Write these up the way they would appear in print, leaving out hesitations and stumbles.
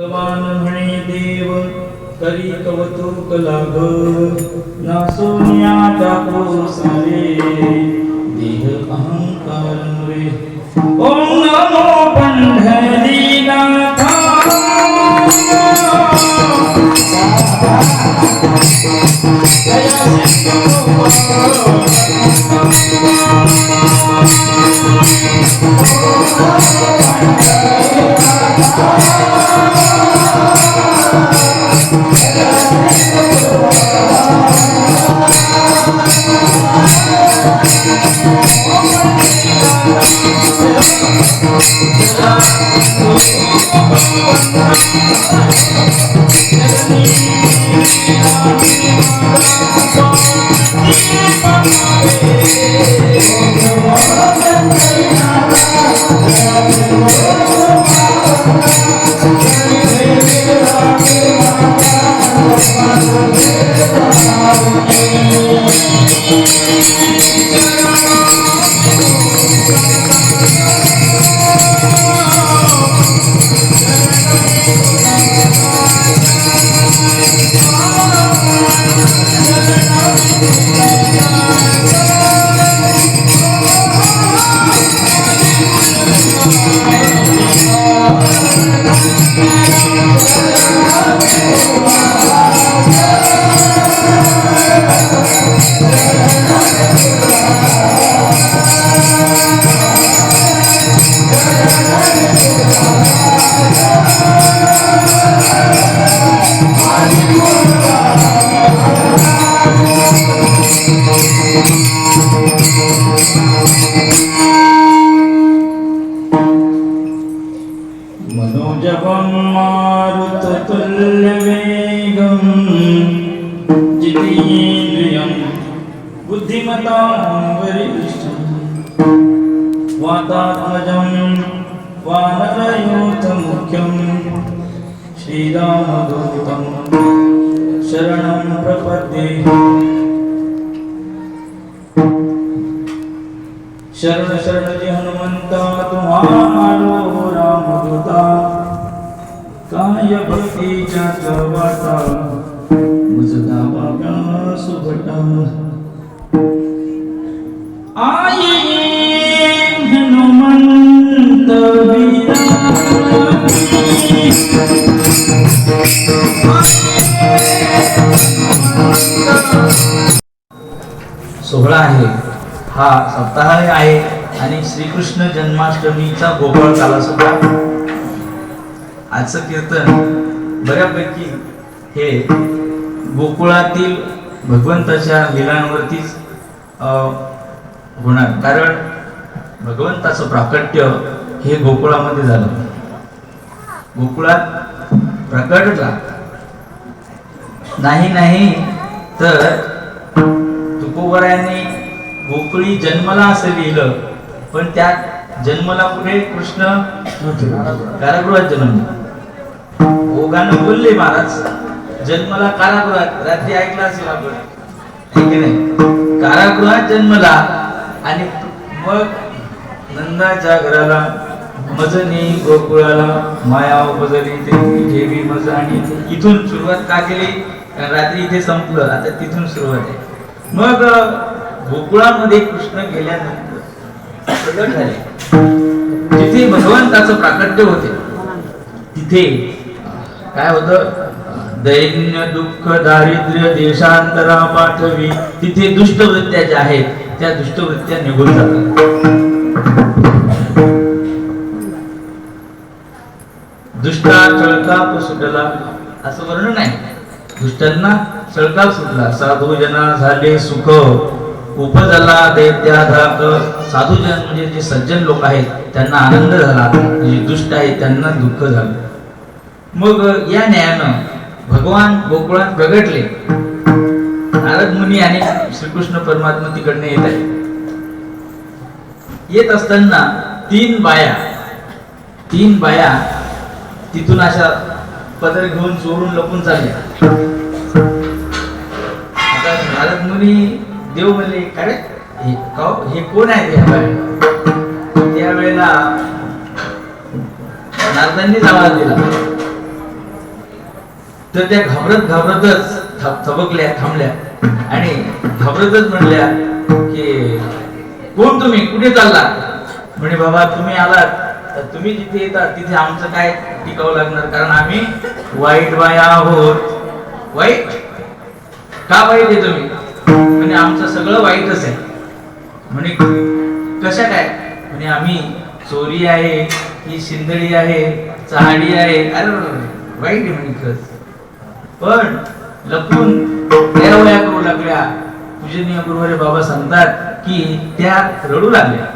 भगवान म्हणे देव करी कौतुक लाभ नासोन्या टाको सारे देह अहंकार रे ओम नमो पंढरीनाथ मनोजवं मारुततुल्यवेगं जितेन्द्रियं बुद्धिमतां वरिष्ठं वातात्मजं वानरयूथमुख्यं श्रीरामदूतं शरणं प्रपद्ये शरण शरण जी हनुमंता तुम्हारो रामदूता काय भक्तीच्या वाटा मुझदा बाबा सुभटा आई हनुमंत वीरा सोहळा आहे हा सप्ताह आहे आणि श्रीकृष्ण जन्माष्टमीचा गोपाळ काला सुद्धा आजचं कीर्तन बऱ्यापैकी हे गोकुळातील भगवंताच्या लीलांवरतीच होणार, कारण भगवंताचं प्राकट्य हे गोकुळामध्ये झालं. गोकुळात प्रकटला नाही तर तुकोबरायांनी गोकुळी जन्मला असं लिहिलं, पण त्या जन्मला पुढे कृष्ण कारागृहात जन्मला. ओघानं बोलले महाराज जन्मला कारागृहात, रात्री ऐकला असेल आपण की नाही, कारागृहात जन्मला आणि मग नंदाच्या घराला मजनी गोकुळाला माया उपजली ते ठेवी मज, आणि इथून सुरुवात का केली, रात्री इथे संपलं, आता तिथून सुरुवात आहे. मग गोकुळामध्ये कृष्ण गेल्यानंतर प्रगट झाले, जिथे भगवंताचं प्राकट्य होते तिथे काय होतं, दैन्य दुःख दारिद्र्य देशांतरा पाठवी, तिथे दुष्टवृत्त्या ज्या आहेत त्या दुष्टवृत्त्या निघून जातात. दुष्टा चळकाप सुटला असं वर्णन आहे, दुष्टांना चळकाप सुटला, साधू जना झाले सुख उपजला दैत्याधाक. साधूजन म्हणजे जे सज्जन लोक आहेत त्यांना आनंद झाला, जे दुष्ट आहेत त्यांना दुःख झालं. मग या न्यायानं भगवान गोकुळात प्रगटले. नारद मुनी आणि श्रीकृष्ण परमात्मा तिकडनं येत आहेत. येत असताना तीन बाया तिथून अशा पदर घेऊन चोरून लपून चालल्या. आता नारद मुनी देव म्हणले काय हे कोण आहे त्यावेळेला नारदांनी आवाज दिला तर त्या घाबरतच थबकल्या, थांबल्या आणि घाबरतच म्हणल्या की कोण तुम्ही, कुठे चालला? म्हणे बाबा तुम्ही आलात तर तुम्ही जिथे येतात तिथे आमचं काय टिकावं लागणार, कारण आम्ही वाईट बाया आहोत. वाईट का वाईट आहे तुम्ही? म्हणजे आमचं सगळं वाईटच आहे. म्हणे कशा काय? म्हणे आम्ही चोरी आहे, ही शिंदडी आहे, चहाडी आहे. अरे वाईट आहे म्हणे खरंच. पण लपून वया करू लागल्या. पूजनीय गुरुवारी बाबा सांगतात की त्या रडू लागल्या.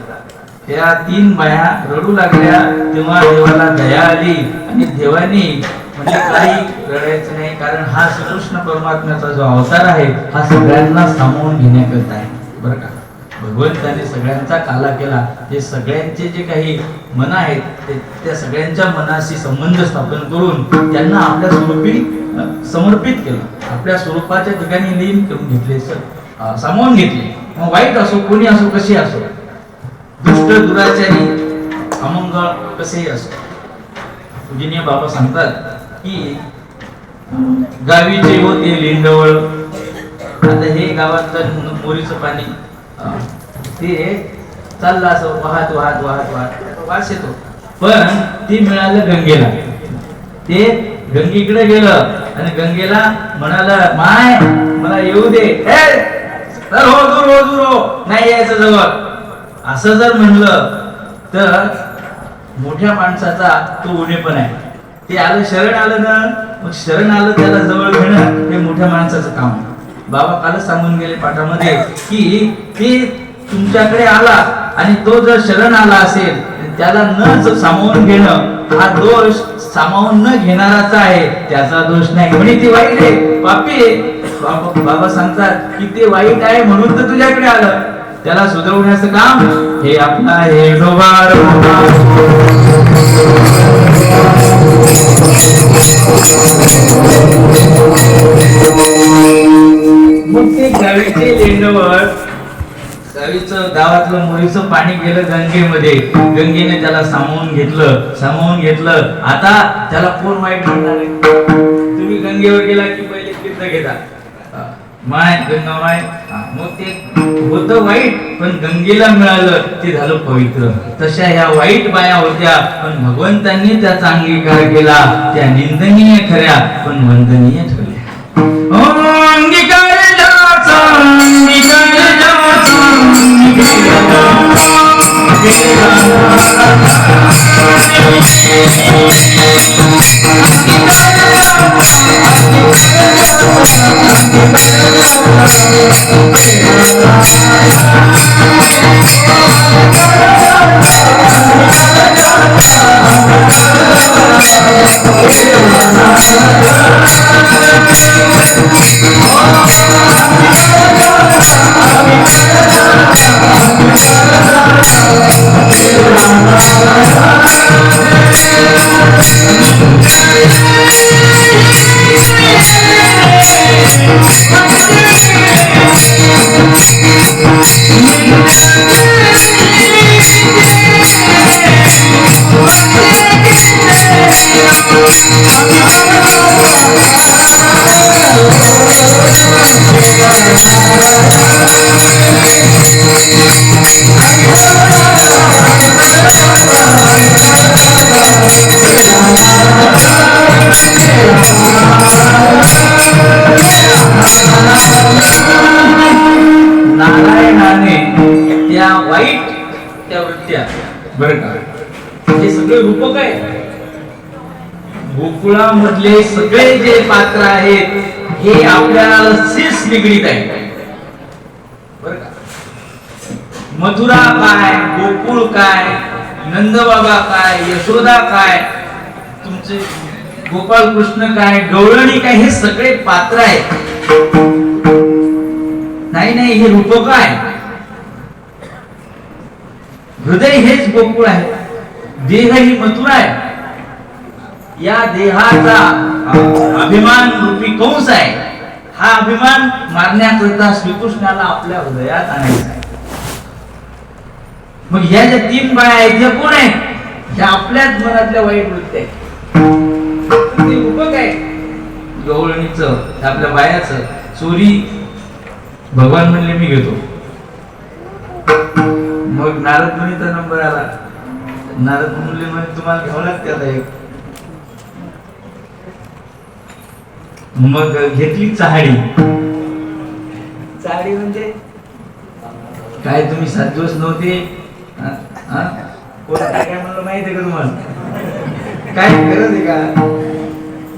त्या 3 बाया रडू लागल्या. तेव्हा देवाला दया आली आणि देवानी म्हणजे काही रडायचं नाही, कारण हा श्रीकृष्ण परमात्म्याचा जो अवतार आहे हा सगळ्यांना सामावून घेण्याकरता आहे. बरं का, भगवंताने सगळ्यांचा काला केला. ते सगळ्यांचे जे काही मन आहेत त्या सगळ्यांच्या मनाशी संबंध स्थापन करून त्यांना आपल्या स्वरूपी समर्पित केलं. आपल्या स्वरूपाच्या ठिकाणी लीन करून घेतले, सामावून घेतले. मग वाईट असो, कोणी असो, कशी असो, दुष्ट दुराचारी अमंगळ कसेही असो. पूजनीय बाबा सांगतात की गावीचे होते लिंडवळ. आता हे गावातलं मोरीचं पाणी ते चाललं असं वाहत वाहत वाहत वाहत वास येतो. पण ते मिळालं गंगेला. ते गंगेकडे गेलं आणि गंगेला म्हणाला माय मला येऊ दे. हो दूर हो दूर हो, नाही यायचं जवळ. असं जर म्हणलं तर मोठ्या माणसाचा तो उणेपण आहे. ते आलं, शरण आलं ना, मग शरण आलं त्याला जवळ घेणं हे मोठ्या माणसाचं काम आहे. बाबा कालच सांगून गेले पाठामध्ये की ते तुमच्याकडे आला आणि तो जर शरण आला असेल त्याला न सामावून घेणं हा दोष सामावून न घेणाराचा आहे, त्याचा दोष नाही. म्हणजे ती वाईट आहे, पापी आहे. बाबा सांगतात की ते वाईट आहे म्हणून तर तुझ्याकडे आलं. त्याला सुधरवण्याचं काम हे आपला हे डोबार. मग ते गावीचे लेंडवळ, गावीचं गावातलं मोरीचं पाणी गेलं गंगेमध्ये. गंगेने त्याला सामावून घेतलं. आता त्याला कोण वाईट म्हणणार आहे? तुम्ही गंगेवर गेला की पहिले तीर्थ घेता, माय गंगा माय. मग ते होतं वाईट, पण गंगेला मिळालं ते झालं पवित्र. तशा ह्या वाईट बाया होत्या, पण भगवंतांनी त्याचा अंगीकार केला. त्या निंदनीय खऱ्या पण वंदनीय ठरल्या. नारायणाने त्या वाईट त्या वृत्त्या, बरं का, हे सगळे रूपक आहे. गोकुळामधले सगळे जे पात्र आहेत हे आपल्याशीच निगडीत आहे, बरं का. मथुरा काय, गोकुळ काय, नंदबाबा काय, यशोदा काय, तुमचे गोपाळ कृष्ण काय, गवळणी काय, हे सगळे पात्र आहेत. नाही हे रूपक आहे. हृदय हेच गोकुळ आहे, देह ही मथुरा आहे. या देहाचा अभिमान रूपी कंस आहे. हा अभिमान मारण्याकरिता श्रीकृष्णाला आपल्या हृदयात आणायचा आहे. मग ह्या ज्या 3 बाया आहेत ह्या कोण आहेत? ह्या आपल्याच मनातल्या वाईट वृत्ती आहेत. ते रूपक आहे. गवळणीचं आपल्या बायाचं चोरी भगवान म्हणले मी घेतो. मग नारद मुनीचा नंबर आला. नारद मुनी म्हणजे तुम्हाला घ्यावं लागते आता एक. मग घेतली चहाडी. चहाडी म्हणजे काय तुम्ही 7 दिवस नव्हते कोण काय काय म्हणलं माहिती आहे का तुम्हाला? काय गरज आहे का?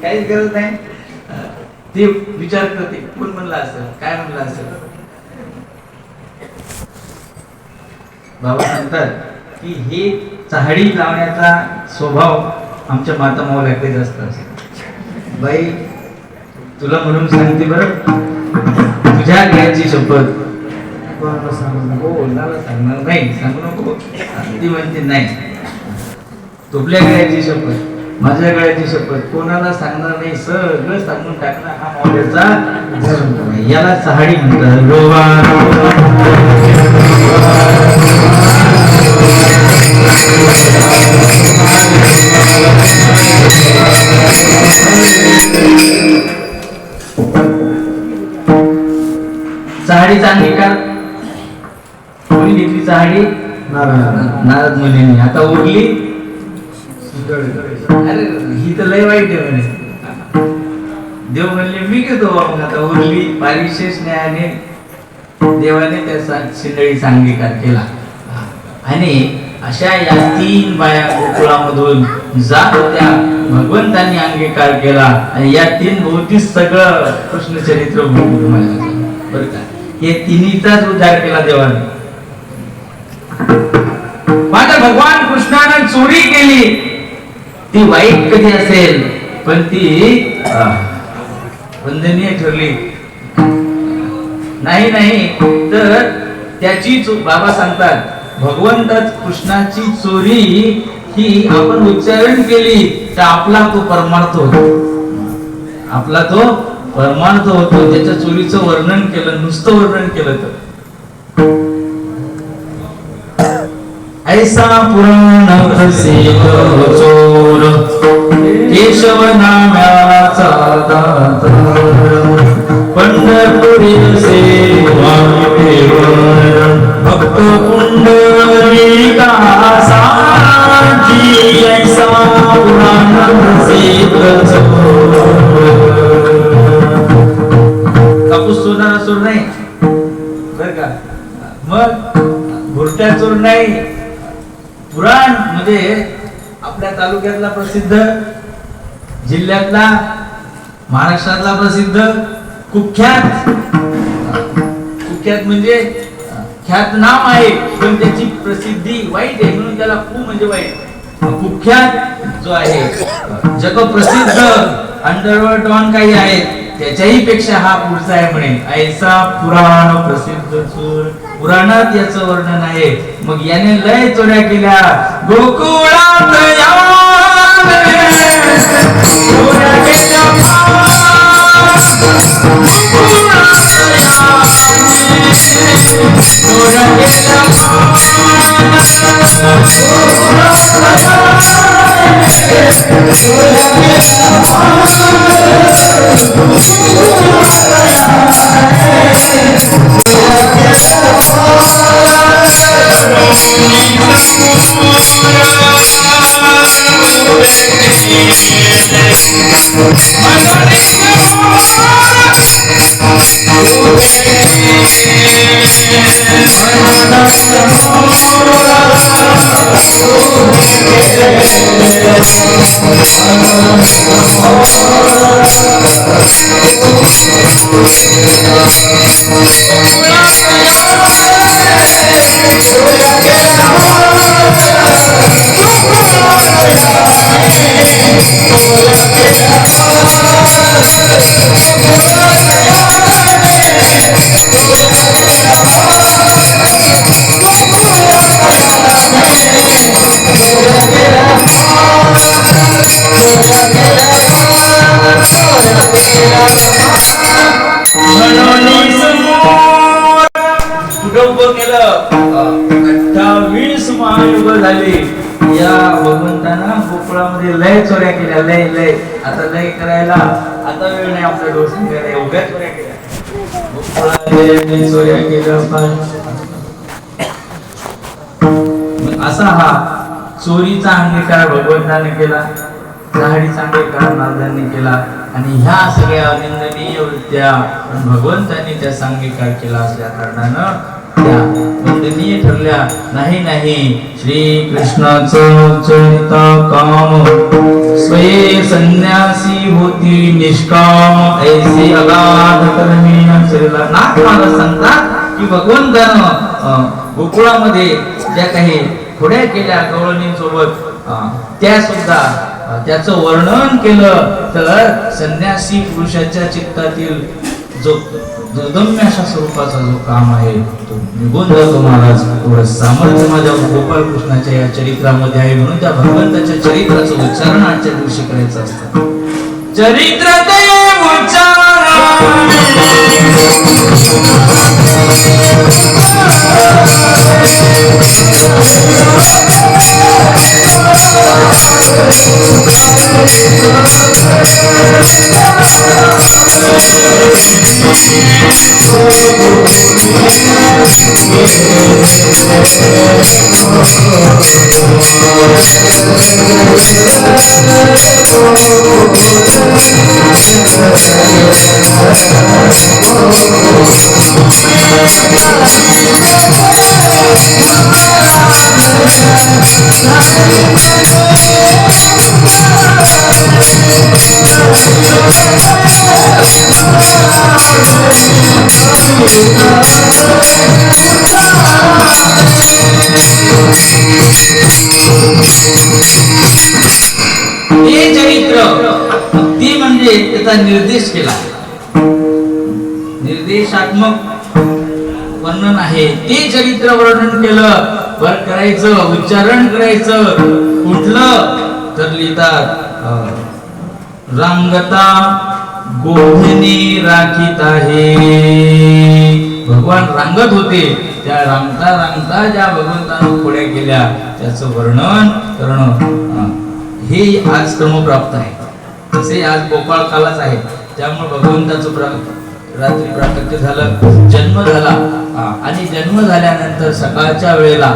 काहीच गरज नाही. ते विचार करते कोण म्हणलं असेल, काय म्हणलं असेल. बाबा सांगतात की हे चहाडी लावण्याचा स्वभाव आमच्या माता माऊल्याकडे जास्त असतो. बाई तुला म्हणून सांगते बरं, तुझ्या गळ्याची शपथ सांगणार नाही, सांगू नको. ती म्हणते नाही, तुपल्या गळ्याची शपथ, माझ्या गळ्याची शपथ, कोणाला सांगणार नाही, सगळं सांगून टाकणार हा माऊल्याचा धर्म. याला चहाडी म्हणतात. चहाडीचा अंगीकार कोणी घेतली? चहाडी नारद मुनींनी. आता उरली. अरे ही तर लय वाईट आहे म्हणे. देव म्हणले मी घेतो. मग आता उरली. पारिशेष न्यायाने देवाने त्या शिंदळीचा अंगीकार केला. आणि अशा या 3 बाया गोकुळामधून जात होत्या. भगवंतांनी अंगीकार केला आणि या 3 भोवती सगळं कृष्ण चरित्र बरं का. हे तिन्हीचाच उद्धार केला देवाने. मात्र भगवान कृष्णाने चोरी केली. ती वाईट कधी असेल पण ती वंदनीय ठरली. नाही तर त्याची बाबा सांगतात भगवंताच कृष्णाची चोरी ही आपण उच्चारण केली तर आपला तो परमार्थ होतो. आपला तो परमार्थ होतो. त्याच्या चोरीचं वर्णन केलं, नुसतं वर्णन केलं तर. ऐसा पुराण प्रसिद्ध चोर केशव नाम्याचा दाता पंढरपुरी सेवा भक्त पुंडलिका साची. ऐसा पुराण प्रसिद्ध चोर. कापूस चोरणारा चोर नाही बर का. मग भुरट्या चोर नाही. पुराण म्हणजे आपल्या तालुक्यातला प्रसिद्ध, जिल्ह्यातला, महाराष्ट्रातला प्रसिद्ध, कुख्यात म्हणजे ख्यात नाम आहे पण त्याची प्रसिद्धी वाईट आहे म्हणून त्याला कु म्हणजे वाईट. कुख्यात जो आहे जगप्रसिद्ध अंडरवर्ल्ड डॉन काही आहेत त्याच्याही पेक्षा हा पुढचा आहे म्हणे. ऐसा पुराण प्रसिद्ध चोर. पुराणात याचं वर्णन आहे. मग याने लय चोऱ्या केल्या गोकुळात. या भगवंताना गोकुळामध्ये लय चोऱ्या केल्या. लय आता लय करायला आता वेळ नाही आपल्या डोसून गेला उभ्या चोऱ्या केल्या चोऱ्या केल्या असा हा चोरीचा अंगीकार भगवंताने केला, चहाडीचा अंगीकार नारदांनी केला आणि ह्या सगळ्या अनिंदनीय वृत्त्या भगवंतांनी त्याचा अंगीकार केला असल्या कारणानं त्या वंदनीय ठरल्या. नाही नाही श्री कृष्णाचं चरिता काम स्वये संन्यासी होती निष्काम ऐसे अगाध कर्मी शरीरा. नाथ महाराज सांगतात की भगवंतानं गोकुळामध्ये ज्या काही थोड्या केल्या गवळणींसोबत त्या सुद्धा त्याचं वर्णन केलं तर संन्यासी पुरुषाच्या चित्तातील जो दुर्दम्य अशा स्वरूपाचा जो काम आहे तो निघून जातो. महाराज थोडं सामर्थ्य माझ्या गोपाळ कृष्णाच्या या चरित्रामध्ये आहे म्हणून त्या भगवंताच्या चरित्राचं उच्चारण आजच्या दिवशी करायचं असतं. चरित्र ते हे चरित्र ती म्हणजे त्याचा निर्देश केला, निर्देशात्मक वर्णन आहे. ते चरित्र वर्णन केलं वर करायचं, उच्चारण करायचं कुठलं तर लिहितात रांगता गोधनी राखीत आहे. भगवान रांगत होते, त्या रांगता रांगता ज्या भगवंतानं खोड्या केल्या त्याचं वर्णन करणं हे आज क्रमप्राप्त आहे. तसे आज गोपाळ कालाच आहे. त्यामुळे भगवंताचं रात्री प्राकट्य झालं, जन्म झाला आणि जन्म झाल्यानंतर सकाळच्या वेळेला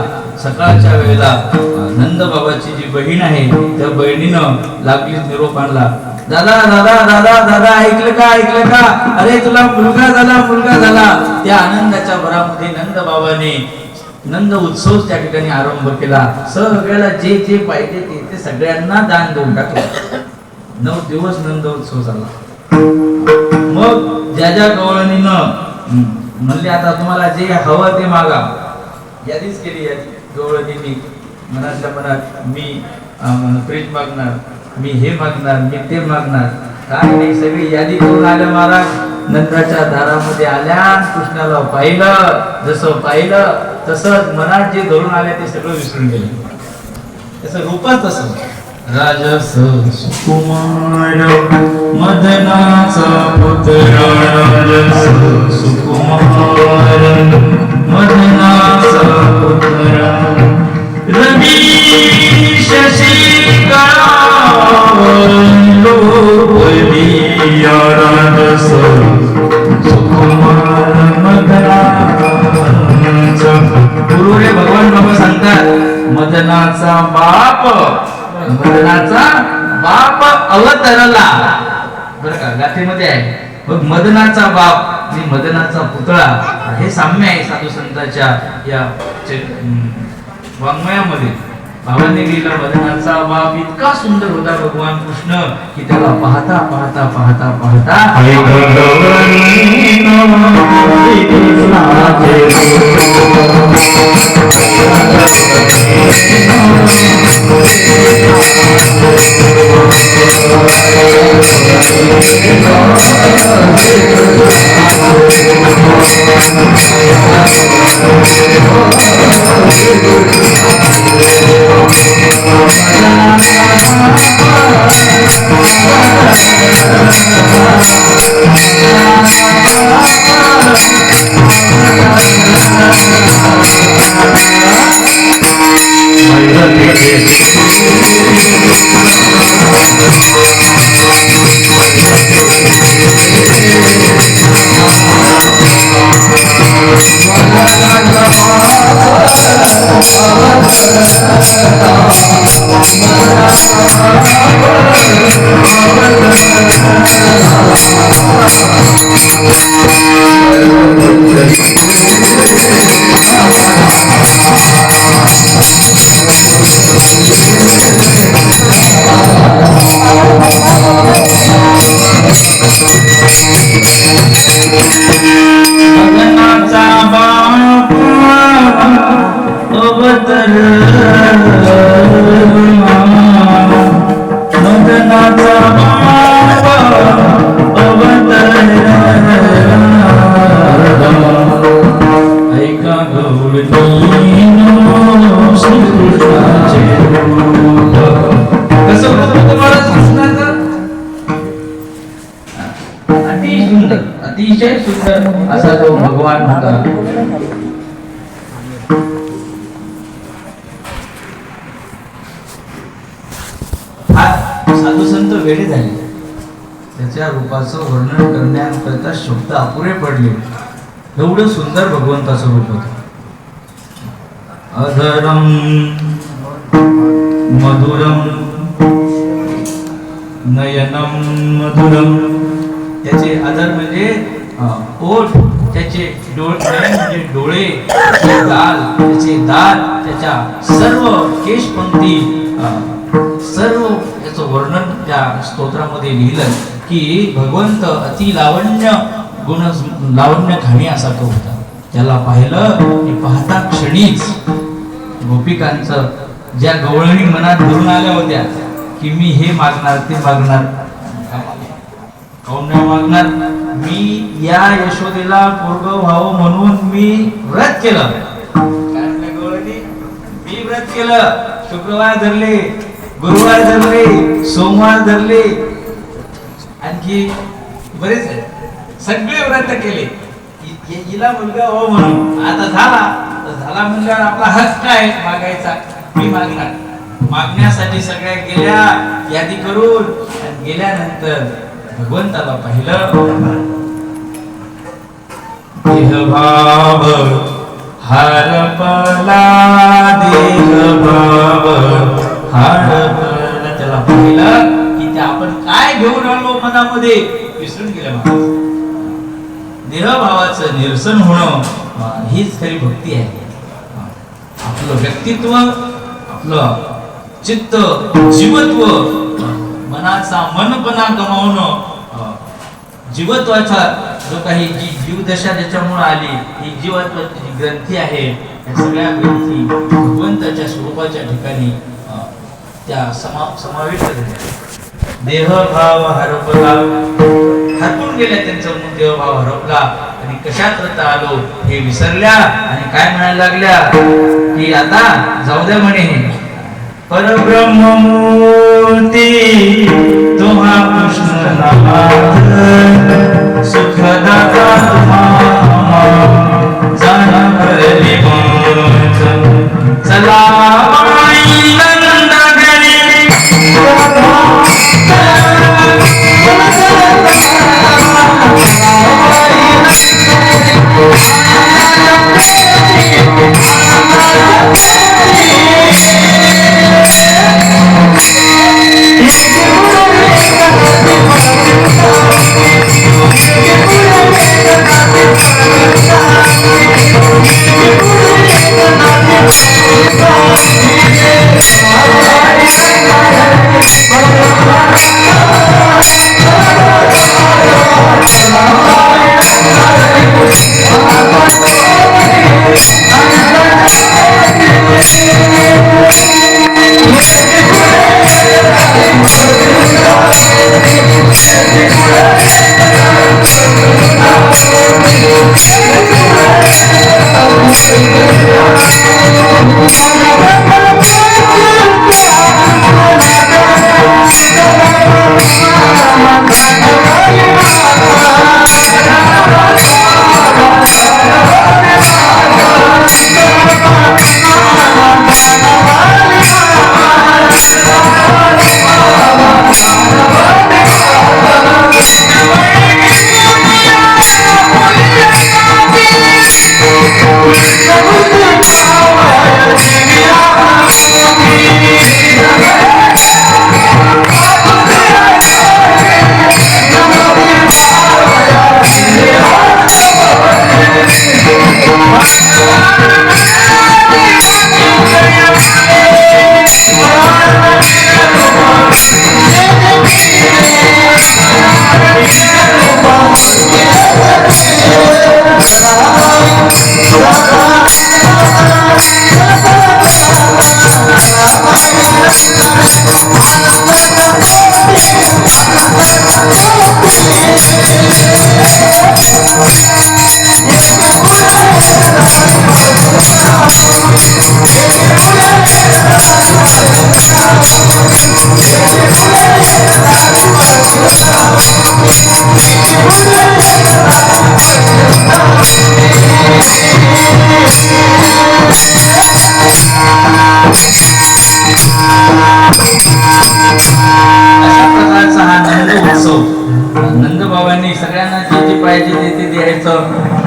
नंद बाबाची जी बहीण आहे त्या बहिणीनं लागली निरोप आणला. दादा दादा दादा दादा ऐकलं का अरे तुला मुलगा झाला. त्या आनंदाच्या भरामध्ये नंद बाबाने नंद उत्सव त्या ठिकाणी आरंभ केला. सगळ्याला जे जे पाहिजे ते सगळ्यांना दान देऊन टाकलं. 9 दिवस नंद उत्सव झाला. मग ज्या गवळणीनं म्हणले आता तुम्हाला जे हवं ते मागा, यादीच केली. गवळणींनी मनातल्या मनात मी फ्रीज मागणार, मी हे मागणार, मी ते मागणार, काय नाही सगळी यादी करून आल्या. महाराज नंदाच्या दारामध्ये आल्या, कृष्णाला पाहिलं, जसं पाहिलं तसंच मनात जे धरून आले ते सगळं विसरून गेले. त्याचं रूपच तसं. राजस सुकुमार मदनाचा पुत्र, राजस सुकुमार मदनाचा पुत्र, रवी शशी लोलिया, राजस सुकुमार मदनाचा. गुरु रे भगवान बाबा सांगतात मदनाचा बाप अवतरला. बरं का, गाथेमध्ये आहे. मग मदनाचा बाप आणि मदनाचा पुतळा हे साम्य आहे साधू संतांच्या या वाङ्मयामध्ये. भावाने लिहिला मदनाचा बाप इतका सुंदर होता भगवान कृष्ण की त्याला पाहता पाहता पाहता पाहता श्रीकृष्णाचे कसं होतं तुम्हाला कृष्णाचं अतिशय सुंदर असा तो भगवान होता. साधू संत वेडे झाले, त्याच्या रूपाचं वर्णन करण्याकरता शब्द अपुरे पडले. एवढं सुंदर भगवंताचं रूप होतं. अधरम मधुरम नयनम मधुरम, त्याचे अधर म्हणजे ओठ, त्याचे डोळे म्हणजे डोळे, त्याचे गाल, त्याचे दात, त्याच्या सर्व केशपंक्ती, सर्व याचं वर्णन त्या स्तोत्रामध्ये लिहिलं की भगवंत अति लावण्य गुण लावण्य खाणी असा तो होता. त्याला पाहिलं की पाहता क्षणीच गोपिकांचं ज्या गवळणी मनात धरून आल्या होत्या की मी हे मागणार ते मागणार, काऊन नाही मागणार, मी या यशोदेला पोरगं व्हावं म्हणून मी व्रत केलं. मी व्रत केलं, शुक्रवार धरले, गुरुवार धरले, सोमवार धरले, आणखी बरेच सगळे व्रत केले. हिला मुलगा हो म्हणून आता झाला म्हणल्यावर आपला हक्क आहे मागायचा. मी मागणार, मागण्यासाठी सगळ्या गेल्या यादी करून, गेल्यानंतर भगवंताला पाहिलं. देहभाव हरपला, देहभाव हरपला, त्याला पाहिलं की ते आपण काय घेऊन आलो मनामध्ये विसरून गेलं. देहभावाचं निरसन होणं हीच खरी भक्ती आहे. आपलं व्यक्तित्व, आपलं चित्त, जीवत्व, मनाचा मनपणा गमावणं, जीवत्वाचा जो काही जी जीवदशा ज्याच्यामुळे आली, ही जीवत्वाची जी ग्रंथी आहे, या सगळ्या ग्रंथी भगवंताच्या स्वरूपाच्या ठिकाणी त्या समाविष्ट झाल्या. देहभाव हरपला, हरपून गेल्या त्यांचा देहभाव हरपला आणि कशात आलो हे विसरल्या आणि काय म्हणायला लागल्या की आता जाऊ द्या म्हणे, परब्रह्ममूर्ती तुम्हा कृष्ण नाथ, सुखदाता तुम्हा जाणवली मत, चला बाई नंद घरी,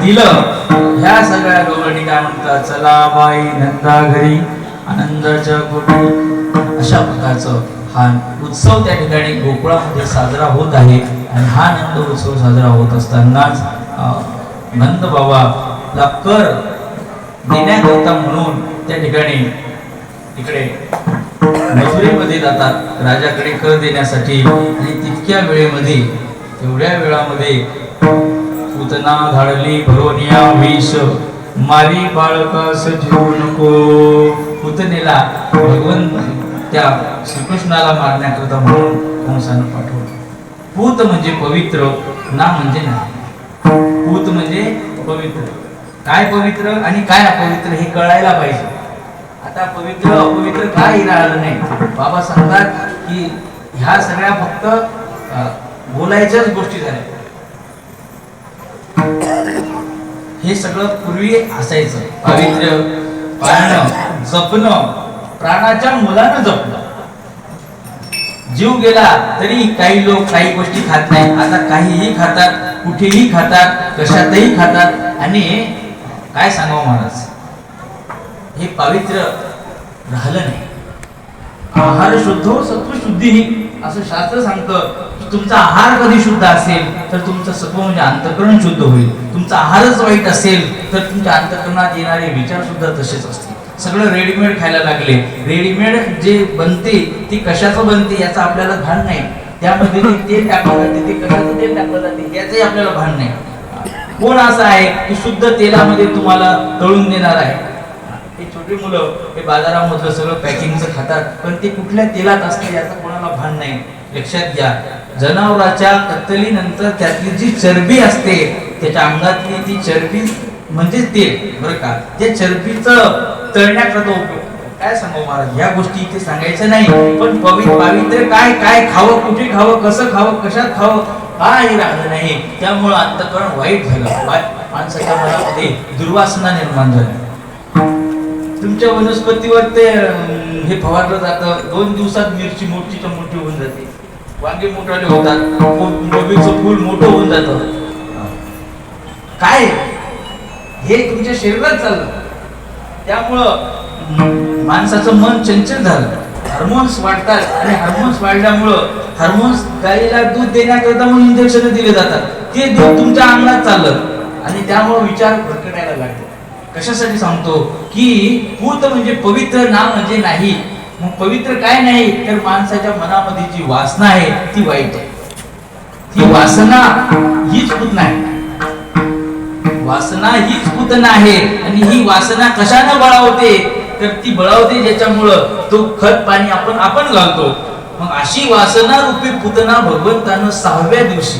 दिलं. ह्या सगळ्या गवळणी काय म्हणतात, चला बाई नंदा घरी आनंदाच्या कोटी, अशा प्रकारचं हा उत्सव त्या ठिकाणी गोकुळामध्ये साजरा होत आहे. आणि हा नंद उत्सव साजरा होत असतानाच नंद बाबाला कर देण्याकरता म्हणून त्या ठिकाणी इकडे मथुरेमध्ये जातात राजाकडे कर देण्यासाठी. आणि तितक्या वेळेमध्ये, तेवढ्या वेळामध्ये पूतना धाडली भरोनिया विष, मारी बाळकास जीव नको. पूतनेला भगवंत त्या श्रीकृष्णाला मारण्याकरता म्हणून कंसानं पाठवलं. पूत म्हणजे पवित्र, ना म्हणजे नाही. पूत म्हणजे पवित्र. काय पवित्र आणि काय अपवित्र हे कळायला पाहिजे. आता पवित्र अपवित्र काय राहिलं नाही. बाबा सांगतात की ह्या सगळ्या फक्त बोलायच्याच गोष्टी झाल्या. हे सगळं पूर्वी असायचं. पवित्र पाळणं, जपणं, प्राणाच्या मुलानं जपणं. जीव गेला तरी काही लोक काही गोष्टी खात नाही. आता काहीही खातात, कुठेही खातात, कशातही खातात. आणि काय सांगावं महाराज, हे पवित्र राहिलं नाही. आहार शुद्ध सत्व शुद्धी असं शास्त्र सांगतं की तुमचा आहार कधी शुद्ध असेल तर तुमचं सत्व म्हणजे अंतःकरण शुद्ध होईल. तुमचा आहारच वाईट असेल तर तुमच्या अंतःकरणात येणारे विचार सुद्धा तसेच असतील. सगळं रेडीमेड खायला लागले. रेडीमेड जे बनते ती कशाचं बनते याचं आपल्याला भान नाही. त्यामध्ये ते तेल टाकलं जाते, ते कशाचं तेल टाकलं जाते याचंही आपल्याला भान नाही. कोण असं आहे की शुद्ध तेलामध्ये तुम्हाला तळून देणार आहे? हे छोटी मुलं हे बाजारामधलं सगळं पॅकिंगचं खातात, पण ते कुठल्या तेलात असते याचं कोणाला भान नाही. लक्षात घ्या, जनावराच्या कत्तलीनंतर त्यातली जी चरबी असते, त्याच्या अंगातली ती चरबी म्हणजे तेल, बरं का. त्या चरबीचं तळण्याकरता उपयोग. काय सांगू महाराज, या गोष्टी इथे सांगायचं नाही. पण पवित्र काय काय खावं, कुठे खावं, कसं खावं, कशात खावं काही राहिलं नाही. त्यामुळं अंतःकरण वाईट झालं. माणसाच्या मनामध्ये दुर्वासना निर्माण झाली. तुमच्या वनस्पतीवर ते हे फवारलं जातं, 2 दिवसात मिरची मोठीच्या मोठी होऊन जाते, वांगे मोठाले होतात, कोबीचं फूल मोठं होऊन जातं. काय हे तुमच्या शरीरात चाललं. त्यामुळं माणसाचं मन चंचल झालं. हार्मोन्स वाढतात आणि हार्मोन्स वाढल्यामुळं हार्मोन्स गाईला दूध देण्याकरता म्हणून इंजेक्शन दिले जातात. ते दूध तुमच्या अंगात चाललं आणि त्यामुळे विचार भरकटायला लागतो. कशासाठी सांगतो की पूत म्हणजे पवित्र, ना म्हणजे नाही. मग पवित्र काय नाही तर माणसाच्या मनामध्ये जी वासना आहे ती वाईट आहे. ती वासना हीच पूतना आहे. वासना हीच पूतना आहे. आणि ही वासना कशाने बळावते तर ती बळावते ज्याच्यामुळं तो खत पाणी आपण घालतो. मग अशी वासना रूपी पूतना भगवंतानं 6व्या दिवशी,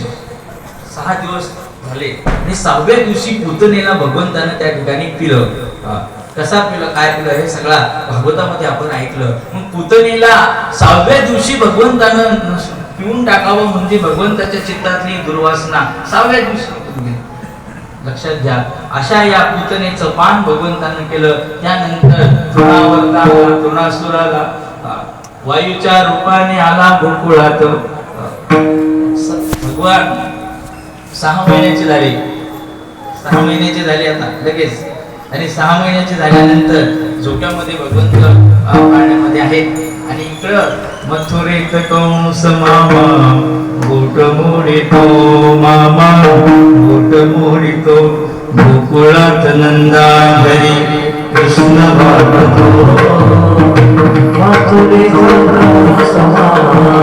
6 दिवस झाले आणि 6व्या दिवशी पूतनेला भगवंतानं त्या ठिकाणी पिलं. कसा पिलं, काय पिलं हे सगळा भागवतामध्ये आपण ऐकलं. मग पूतनेला 6व्या दिवशी भगवंतानं पिऊन टाकावं म्हणजे भगवंताच्या चित्तातली दुर्वासना 6व्या दिवशी. लक्षात घ्या, अशा या पूतनेचं पान भगवंतानं केलं. त्यानंतर तृणासुराला वायूच्या रूपाने आला गोकुळात. भगवान 6 महिन्याचे झाले. 6 महिन्याचे झाले आता लगेच. आणि 6 महिन्याचे झाल्यानंतर झोक्यामध्ये भगवंत पाण्यामध्ये आहेत. आणि इकडं मथुरेत कंस मामा गोट मोडितो, मामा गोट मोडितो, गोकुळात नंदा घरी कृष्ण वाटतो. मथुरेत कंस मामा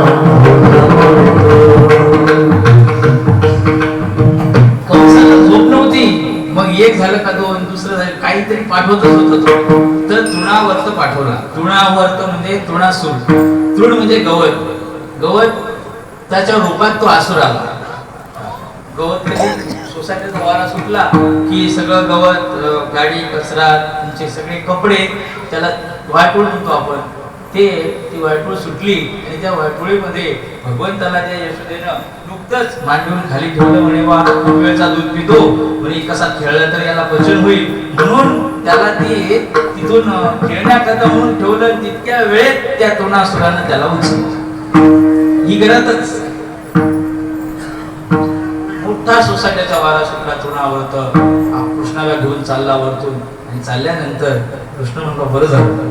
गोट मोडितो. कंसाला झोप नव्हती. मग एक झालं का 2, दुसरं झालं, काहीतरी पाठवतच होतं. तर तृणावर्त पाठवला. तृणावर्त म्हणजे तृणासूर. तृण म्हणजे गवत. गवत त्याच्या रूपात तो असुर आला. गवत सोसायटीचा वारा सुटला की सगळं गवत, गाडी, कचरा, तुमचे सगळे कपडे, त्याला वाटूळ म्हणतो आपण, ती वाटूळ सुटली. आणि त्या वाटुळीमध्ये भगवंताला त्या यशोदेनं नुकतंच मांडून खाली ठेवलं. म्हणे वा वेळचा दूध पितो, म्हणे कसा खेळला तर याला पचन होईल म्हणून त्याला ते तिथून खेळण्याकरता म्हणून ठेवलं. तितक्या वेळेत त्या तृणासुरानं त्याला उचललं. ही घरातच मोठा सोसायटीचा वारा सुटला तृणावर्त. कृष्णाला घेऊन चालला वरतून आणि चालल्यानंतर कृष्ण म्हणतो बरं झालं.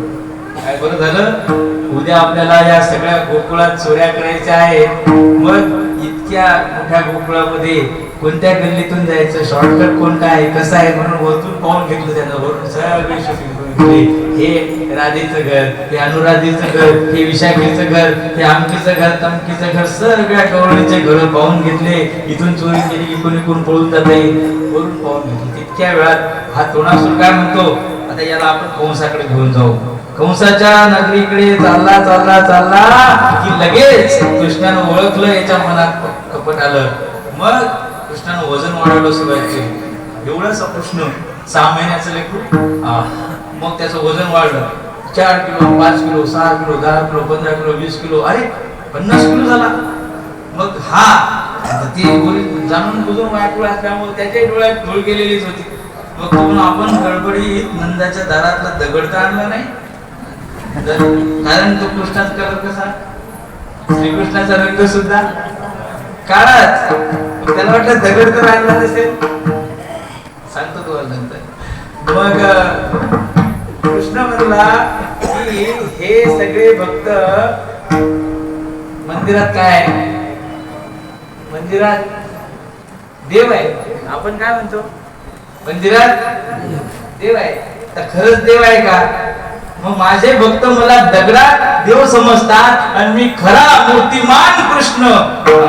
काय बरं झालं? उद्या आपल्याला या सगळ्या गोकुळात चोऱ्या करायच्या आहेत. मग इतक्या मोठ्या गोकुळामध्ये कोणत्या गल्लीतून जायचं, शॉर्टकट कोणता आहे, कसं आहे म्हणून वरतून पाहून घेतलं त्यानं. वरून सगळे शूटिंग करून घेतली. हे राधेचं घर, हे अनुराधेचं घर, हे विशाखेचं घर, हे आमकीचं घर, तमकीचं घर, सगळ्या गवळणीचे घर पाहून घेतले. इथून चोरी केली की कोणी कोण पळून जाते वरून पाहून घेतली. तितक्या वेळात हा तृणासुर काय म्हणतो, आता याला आपण कंसाकडे घेऊन जाऊ. कंसाच्या नगरीकडे चालला चालला चालला की लगेच कृष्णानं ओळखलं, याच्या मनात कपट आलं. मग कृष्णानं वजन वाढवलं सुरुवात केली. एवढासा कृष्ण 6 महिन्याचं लेकरू. मग त्याचं वजन वाढलं. 4 kilo, 5 kilo, 6 kilo, 10 kilo, 15 kilo, 20 kilo, अरे 50 किलो झाला. मग हा ती जाणून बुजून वाटलं असल्यामुळे त्याच्याही डोळ्यात धूळ गेलेलीच होती. मग म्हणून आपण गडबडीत नंदाच्या दारातला दगड तर आणला नाही, कारण तो कृष्णाचा कलर कसा, श्रीकृष्णाचा रंग सुद्धा काळाच. त्याला वाटलं दगड तर आणला नसेल, सांगतो तुम्हाला नंतर. मग कृष्ण म्हणला की हे सगळे भक्त मंदिरात काय, मंदिरात देव आहे. आपण काय म्हणतो, मंदिरात देव आहे. तर खरंच देव आहे का? मग माझे भक्त मला दगडात देव समजतात आणि मी खरा मूर्तिमान कृष्ण.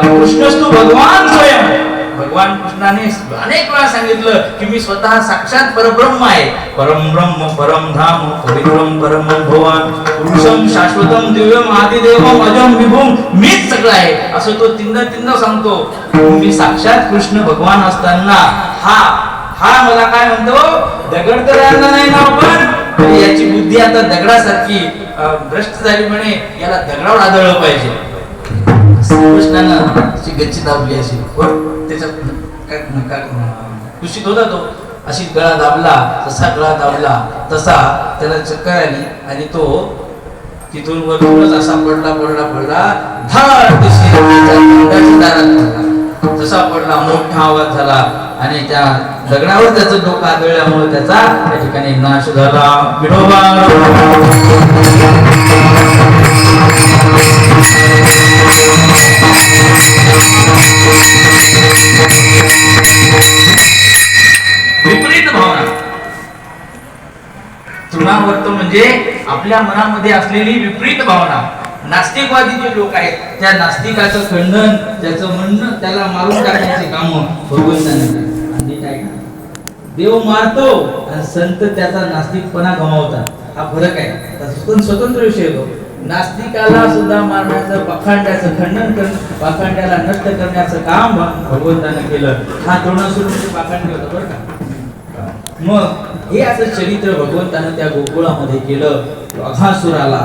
कृष्णच तू भगवान स्वयं. भगवान कृष्णाने अनेक वेळा सांगितलं की मी स्वतः साक्षात परब्रह्म आहे. परम ब्रह्म परम धाम पवित्रम परम भगवान पुरुषम शाश्वतम दिव्यम आदिदेवम अजम विभुम, मीच सगळं आहे असं तो तीनदा सांगतो. मी साक्षात कृष्ण भगवान असताना हा मला काय म्हणतो, दगड तर आणला नाही ना आपण, याची बुद्धी आता दगडासारखी भ्रष्ट झाली म्हणे, याला दगडावर आदळलं पाहिजे. कृष्णानं अशी गच्ची दाबली अशी, त्याच्या कुशीत होता तो, अशी गळा दाबला, तसा गळा दाबला तसा त्याला चक्कर आली आणि तो तिथून वरतूनच असा पडला धाड दारात पडला. तसा पडला, मोठा आवाज झाला आणि त्या दगडावर त्याचं डोकं आदळल्यामुळे त्याचा त्या ठिकाणी नाश झाला. विठोबा विपरीत भावना. तृणावर्त म्हणजे आपल्या मनामध्ये असलेली विपरीत भावना. नास्तिकवादी जे लोक आहेत त्या नास्तिकाचं खंडन, त्याचं म्हणणं, त्याला मारून टाकण्याचे काम भगवंताने काय, देव मारतो आणि संत त्याचा नास्तिकपणा गमावतात. हा फरक आहे. स्वतंत्र विषय होतो. नास्तिकाला सुद्धा मारण्याचं, पाखंड्याचं खंडन करणं, पाखंड्याला नष्ट करण्याचं काम भगवंताने केलं. हा तृणासुर पाखंडी होता बरं का. मग हे असं चरित्र भगवंतानं त्या गोकुळामध्ये केलं. अघासुराला,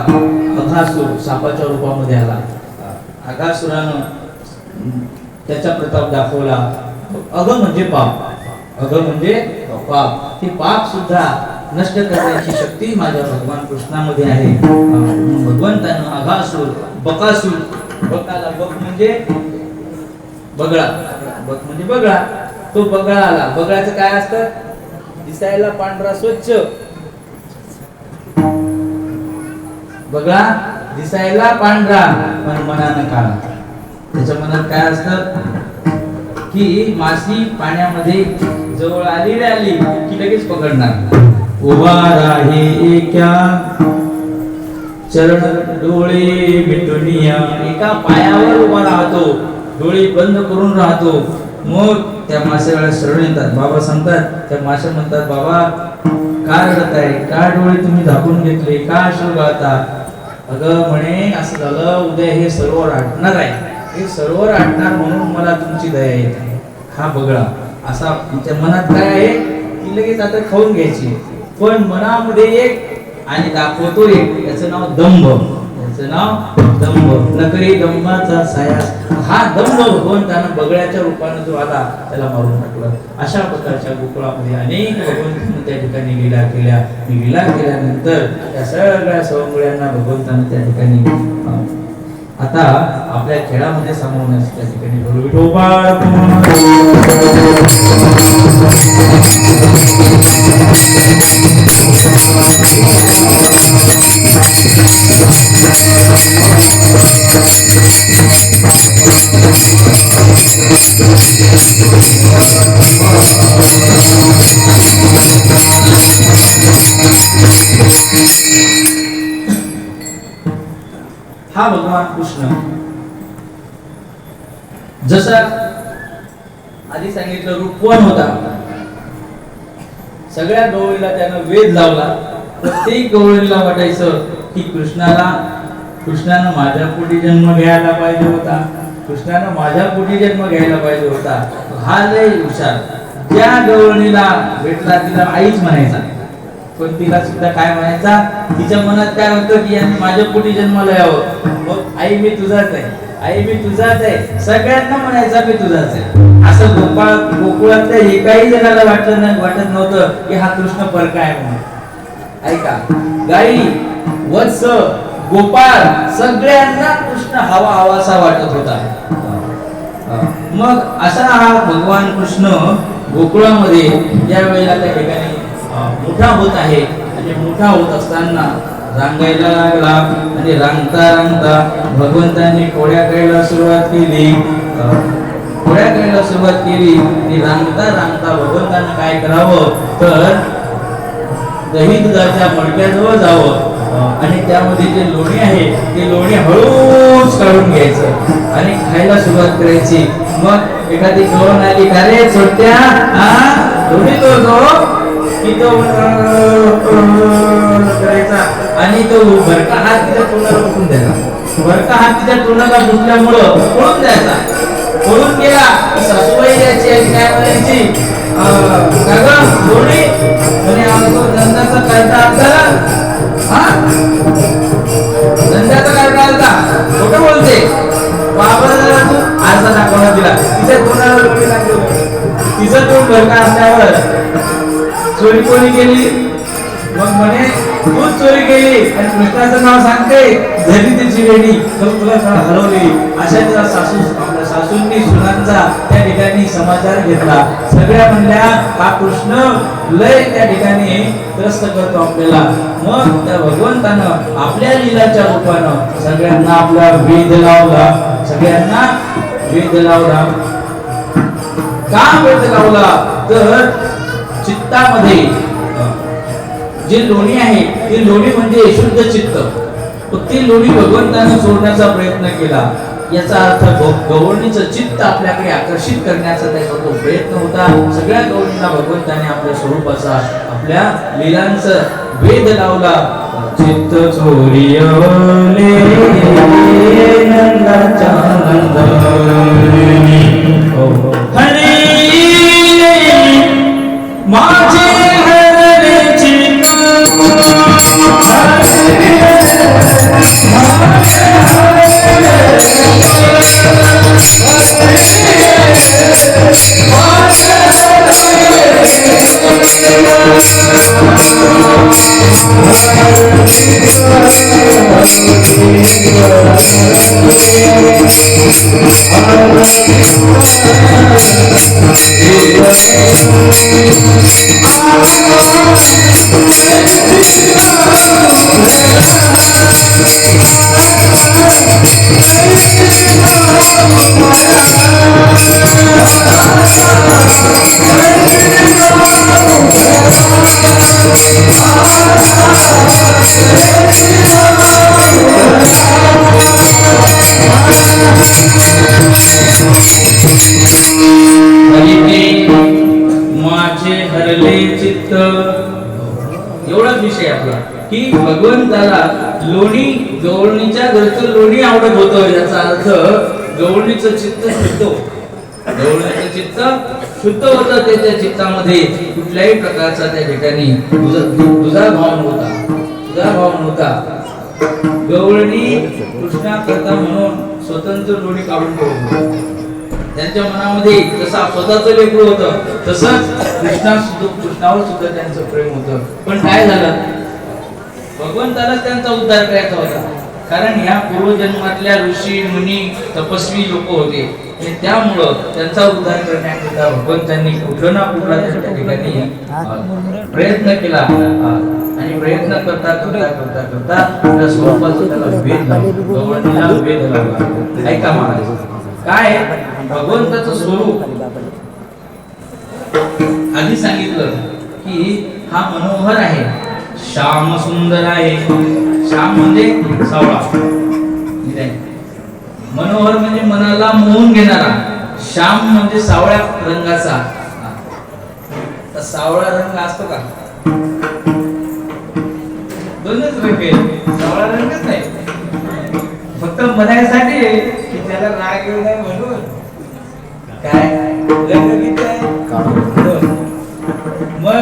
अघासुर सापाच्या रूपामध्ये आला. अघासुरानं त्याचा प्रताप दाखवला. अघ म्हणजे पाप, अघ म्हणजे पाप. ते पाप सुद्धा नष्ट करण्याची शक्ती माझ्या भगवान कृष्णामध्ये आहे. भगवंतानं अघासुर, बकासूर, बकाला बक म्हणजे बगळा, बक म्हणजे बगळा, तो बगळा आला. बगळाचं काय असतं, दिसायला पांढरा स्वच्छ, बगळा दिसायला पांढरा पण मनानं काळा. त्याच्या मनात काय असतं की माशी पाण्यामध्ये जवळ आली की लगेच पकडणार. उभा राहे क्या चरण डोळे मिटुनिया, एका पायावर उभा राहतो, डोळे बंद करून राहतो. मग त्या माशाला शरण येतात. बाबा सांगतात, त्या माशा म्हणतात, बाबा का रडताय, का डोळे तुम्ही झाकून घेतले, का अश्रू गाळता? अगं म्हणे असं झालं, उद्या हे सरोवर आटणार आहे, हे सरोवर आटणार म्हणून मला तुमची दया येते. हा बगळा असा त्या मनात काय आहे की लगेच आता खाऊन घ्यायची, पण मनामध्ये एक आणि दाखवतो एक, याचं नाव दंभ, याचं नाव दंभ. नकरी दंभाचा साया. हा दंभ भगवंतानं बगळ्याच्या रूपाने जो आला त्याला मारून टाकलं. अशा प्रकारच्या गोकुळामध्ये अनेक भगवंतानं त्या ठिकाणी लीला केल्या. लीला केल्यानंतर त्या सगळ्या सवंगड्यांना भगवंतानं त्या ठिकाणी आता आपल्या खेळामध्ये सामावण्यास त्या ठिकाणी विठोबा हा भगवान कृष्ण जसा आधी सांगितलं रूपवान होता, सगळ्या गवळीला त्यानं वेध लावला. प्रत्येक गवळीला वाटायचं की कृष्णानं माझ्या पोटी जन्म घ्यायला पाहिजे होता, कृष्णानं माझ्या पोटी जन्म घ्यायला पाहिजे होता. हा लय हुशार. ज्या गवळणीला भेटला तिला आईच म्हणायचा, पण तिला सुद्धा काय म्हणायचा, तिच्या मनात काय होतं की यांनी माझ्या पोटी जन्माला यावं. मग आई मी तुझाच आहे, आई मी तुझाच आहे, सगळ्यांना म्हणायचा मी तुझाच आहे. असं गोकुळातल्या एकाही जणाला वाटत नव्हतं की हा कृष्ण परका आहे म्हणून. ऐका, गाई, वत्स, गोपाळ सगळ्यांना कृष्ण हवासा वाटत होता. मग असा हा भगवान कृष्ण गोकुळामध्ये ज्या वेळेला त्या ठिकाणी मोठा होत आहे आणि मोठा होत असताना रांगायला लागला आणि रांगता रांगता भगवंतांनी खोड्या करायला सुरुवात केली. आणि रांगता रांगता भगवंतांना काय करावं तर दही दुधाच्या मडक्याजवळ जावं आणि त्यामध्ये जे लोणी आहे ते लोणी हळूच काढून घ्यायचं आणि खायला सुरुवात करायची. मग एखादी गवळण आली, का रे छोट्या लोणी तो करायचा आणि तो भरका हात तिच्या तोंडाला उठून द्यायचा. भरका हात तिच्या तोंडाला फुटल्यामुळं पळून द्यायचा. पळून गेला सासूबाई द्यायची आणि काय म्हणायची, लोणी म्हणे धंद्याचा करता आता धंद्याचा करता आता खोटं बोलते बाबा जरा तू आरसा दाखवला तिला. तिच्या तोंडाला लोणी लागली. तिचं तोंड भरका असल्यावर चोरी कोणी केली, मग म्हणे तूच चोरी केली आणि कृष्णाचं नाव सांगते, झाली तिची रेडी तर तुला हलवली. अशा तिला आपल्या सासूंनी सुनांचा त्या ठिकाणी समाचार घेतला. सगळ्या म्हणल्या हा कृष्ण लय त्या ठिकाणी त्रस्त करतो आपल्याला. मग त्या भगवंतानं आपल्या लीलाच्या रूपानं सगळ्यांना आपला वेध लावला. का वेध लावला तर चित्तामध्ये जे लोणी आहे ती लोणी म्हणजे शुद्ध चित्त. ती लोणी भगवंताने सोडण्याचा प्रयत्न केला. याचा अर्थ गवळणीचं चित्त आपल्याकडे आकर्षित करण्याचा त्याचा तो प्रयत्न होता. सगळ्या गवळणींना भगवंताने आपल्या स्वरूपाचा आपल्या लीलांचा वेध लावला. चित्त चोरियले नंदाच्या नंदनी हरी माझे एवढाच विषय आपला की भगवंताला लोणी गवळणीच्या घरचं लोणी आवडत होतं. याचा अर्थ गवळणीचं चित्त शुद्ध होतं. त्याच्या चित्तामध्ये कुठल्याही प्रकारचा त्या ठिकाणी तुझा भाव नव्हता. गवळणी कृष्णाकरता म्हणून स्वतंत्र लोणी काढून ठेवत. त्यांच्या मनामध्ये जसं स्वतःचं लेकरू होतं तसंच कृष्णावर सुद्धा त्यांचं प्रेम होतं. पण काय झालं, भगवंतालाच त्यांचा उद्धार करायचा होता. कारण ह्या पूर्वजन्मातल्या ऋषी मुनी तपस्वी लोक होते आणि त्यामुळं त्यांचा उद्धार करण्याकरिता भगवंतांनी कुठं ना कुठला त्यांच्या ठिकाणी प्रयत्न केला आणि प्रयत्न करता करता करता करता त्या स्वरूपाचा त्याला भेद लागला, भेद लागला. ऐका महाराज, काय भगवंताचं स्वरूप आधी सांगितलं की हा मनोहर आहे, श्याम सुंदर आहे. श्याम म्हणजे सावळा, मनोहर म्हणजे मनाला मोहून घेणारा, श्याम म्हणजे सावळ्या रंगाचा. तर सावळा रंग असतो का? दोनच रंग आहे, सावळा रंगच नाही. फक्त म्हणायसाठी की त्याला राग येऊ नये म्हणून काय रंग किती आहे? मग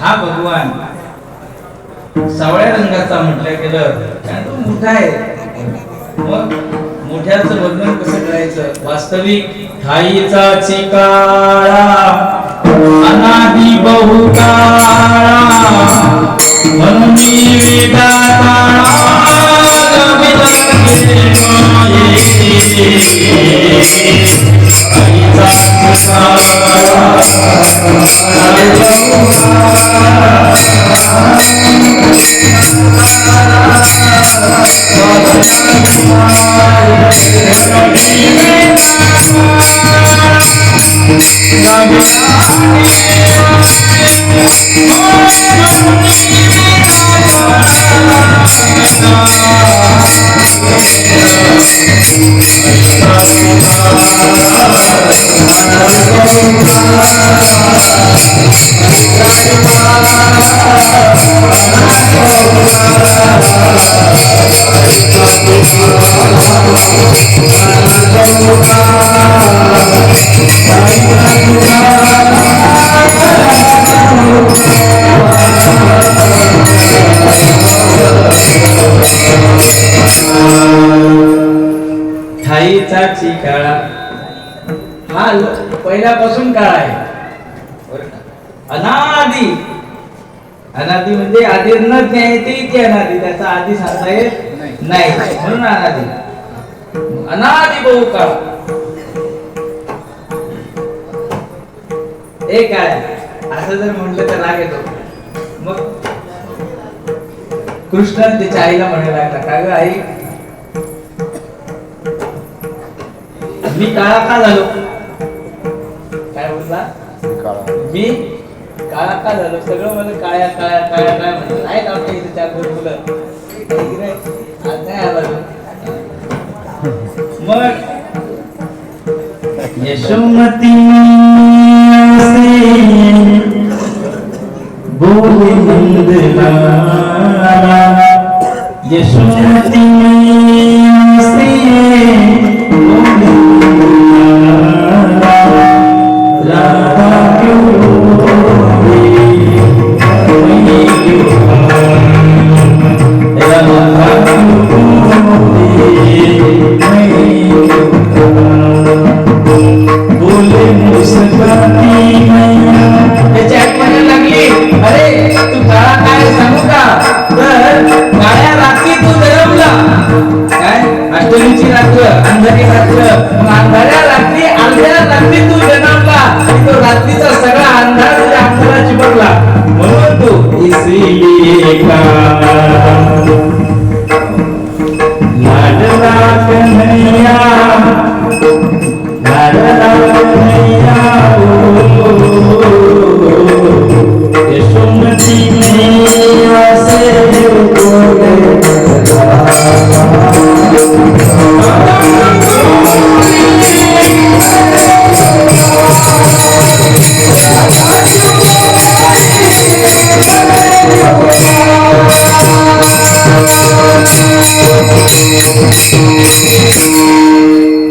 हा भगवान सावळ्या रंगाचा म्हटलं गेलं कारण तो मोठा आहे. मग मोठ्याचं वर्णन कसं करायचं? वास्तविक ठाईचा चिकाळा अनादि बहुकाळा म्हणून ठाईचा चिकाळा हा पहिल्यापासून काळ आहे. अनादि, अनादि म्हणजे आधी न ते अनादि, त्याचा आधी सांगता येत नाही म्हणून अनादि. अनादि बहुकाळ एक आहे असं जर म्हटलं तर राग येतो. मग कृष्ण त्याच्या आईला म्हणायला लागला, का ग आई मी काळा का झालो? काय बोलला? मी काळा का झालो? सगळं मला काळ्या काळ्या काळ्या काय म्हणतात. आहेत आमच्या इथे 4 मुलं आज नाही आला. मग यशोमती बोले नंदलाला, यशोमती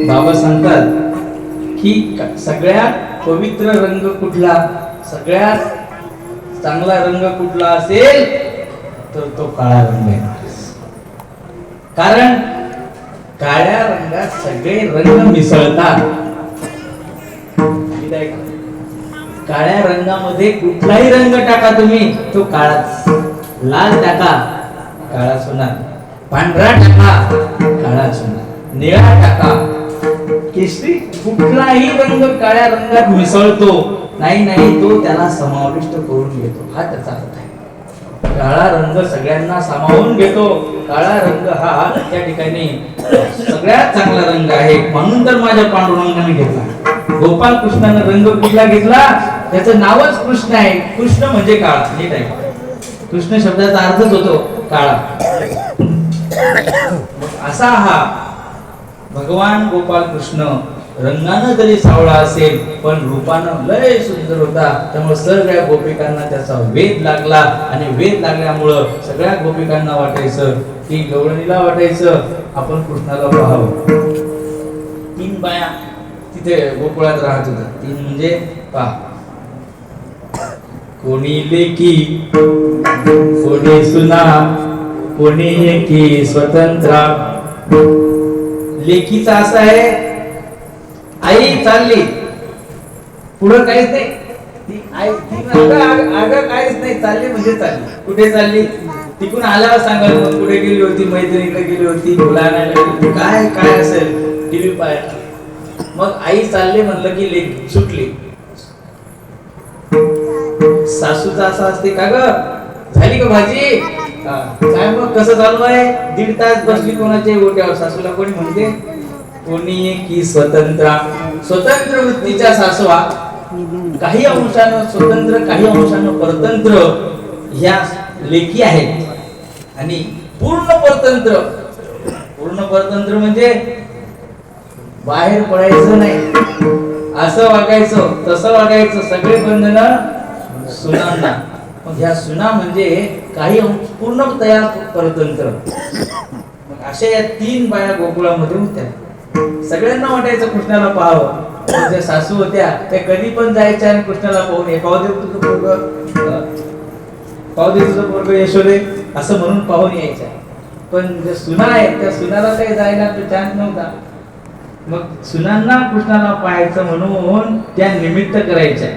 बाबा सांगतात की सगळ्यात पवित्र रंग कुठला, सगळ्यात चांगला रंग कुठला असेल तर तो काळा रंग आहे. कारण काळ्या रंगात सगळे रंग मिसळतात. काळ्या रंगामध्ये कुठलाही रंग टाका तुम्ही तो काळाच. लाल टाका काळा सोना, पांढरा टाका काळा चुना, निळा टाका केशरी, कुठलाही रंग काळ्या रंगात मिसळतो नाही, तो त्याला समाविष्ट करून घेतो, हा त्याचा अर्थ आहे. काळा रंग सगळ्यांना सामावून घेतो. काळा रंग हा त्या ठिकाणी सगळ्यात चांगला रंग आहे, म्हणून तर माझ्या पांडुरंगाने घेतला. गोपाल कृष्णाने रंग कुठला घेतला? त्याचं नावच कृष्ण आहे. कृष्ण म्हणजे काळा. नीट आहे, कृष्ण शब्दाचा अर्थच होतो काळा. असा हा भगवान गोपाल कृष्ण रंगानं जरी सावळा असेल पण रूपानं लय सुंदर होता. त्यामुळे सगळ्या गोपिकांना त्याचा वेध लागला आणि वेध लागल्यामुळं सगळ्या गोपिकांना वाटायचं की गवळणीला वाटायचं आपण कृष्णाला पाहावं. 3 बाया तिथे गोकुळात राहत होत्या. 3 म्हणजे पहा, कोणी लेकी, कोणी सुना, कोणी एकी स्वतंत्र. लेकीचा असा आहे, आई चालली पुढं काहीच नाही, ती आई अगं काहीच नाही, चालली म्हणजे चालली. कुठे चालली? तिकडून आल्यावर सांगाल मग कुठे गेली होती, मैत्रिणीकडे गेली होती, मुला आणायला गेली, काय काय असेल, टीव्ही पाहायला. मग आई चालली म्हणलं की लेक सुटली. सासूचा असा असते, का ग झाली का भाजी? काय मग कसं चालू आहे? 1.5 तास बसली कोणाच्या गोट्यावर. सासूला कोणी म्हणते? कोणी की स्वतंत्र. स्वतंत्र वृत्तीच्या सासवा, काही अंशानं स्वतंत्र काही अंशानं परतंत्र ह्या लेकी आहेत. आणि पूर्ण परतंत्र, पूर्ण परतंत्र म्हणजे बाहेर पडायचं नाही, असं वागायचं तसं वागायचं, सगळे बंधन सुनांना. मग ह्या सुना म्हणजे काही पूर्ण तयार परतंत्र. मग अशा या 3 बाया गोकुळामध्ये होत्या. सगळ्यांना वाटायचं कृष्णाला पाहावं. ज्या सासू होत्या त्या कधी पण जायच्या आणि कृष्णाला पाहून ये, पाहू दे तुझं पोरगं, पाहू दे तुझं पोरगं यशोदे, असं म्हणून पाहून यायच्या. पण ज्या सुना आहेत त्या सुनाला काही जायला चान्स नव्हता. मग सुनांना कृष्णाला पाहायचं म्हणून त्या निमित्त करायच्या.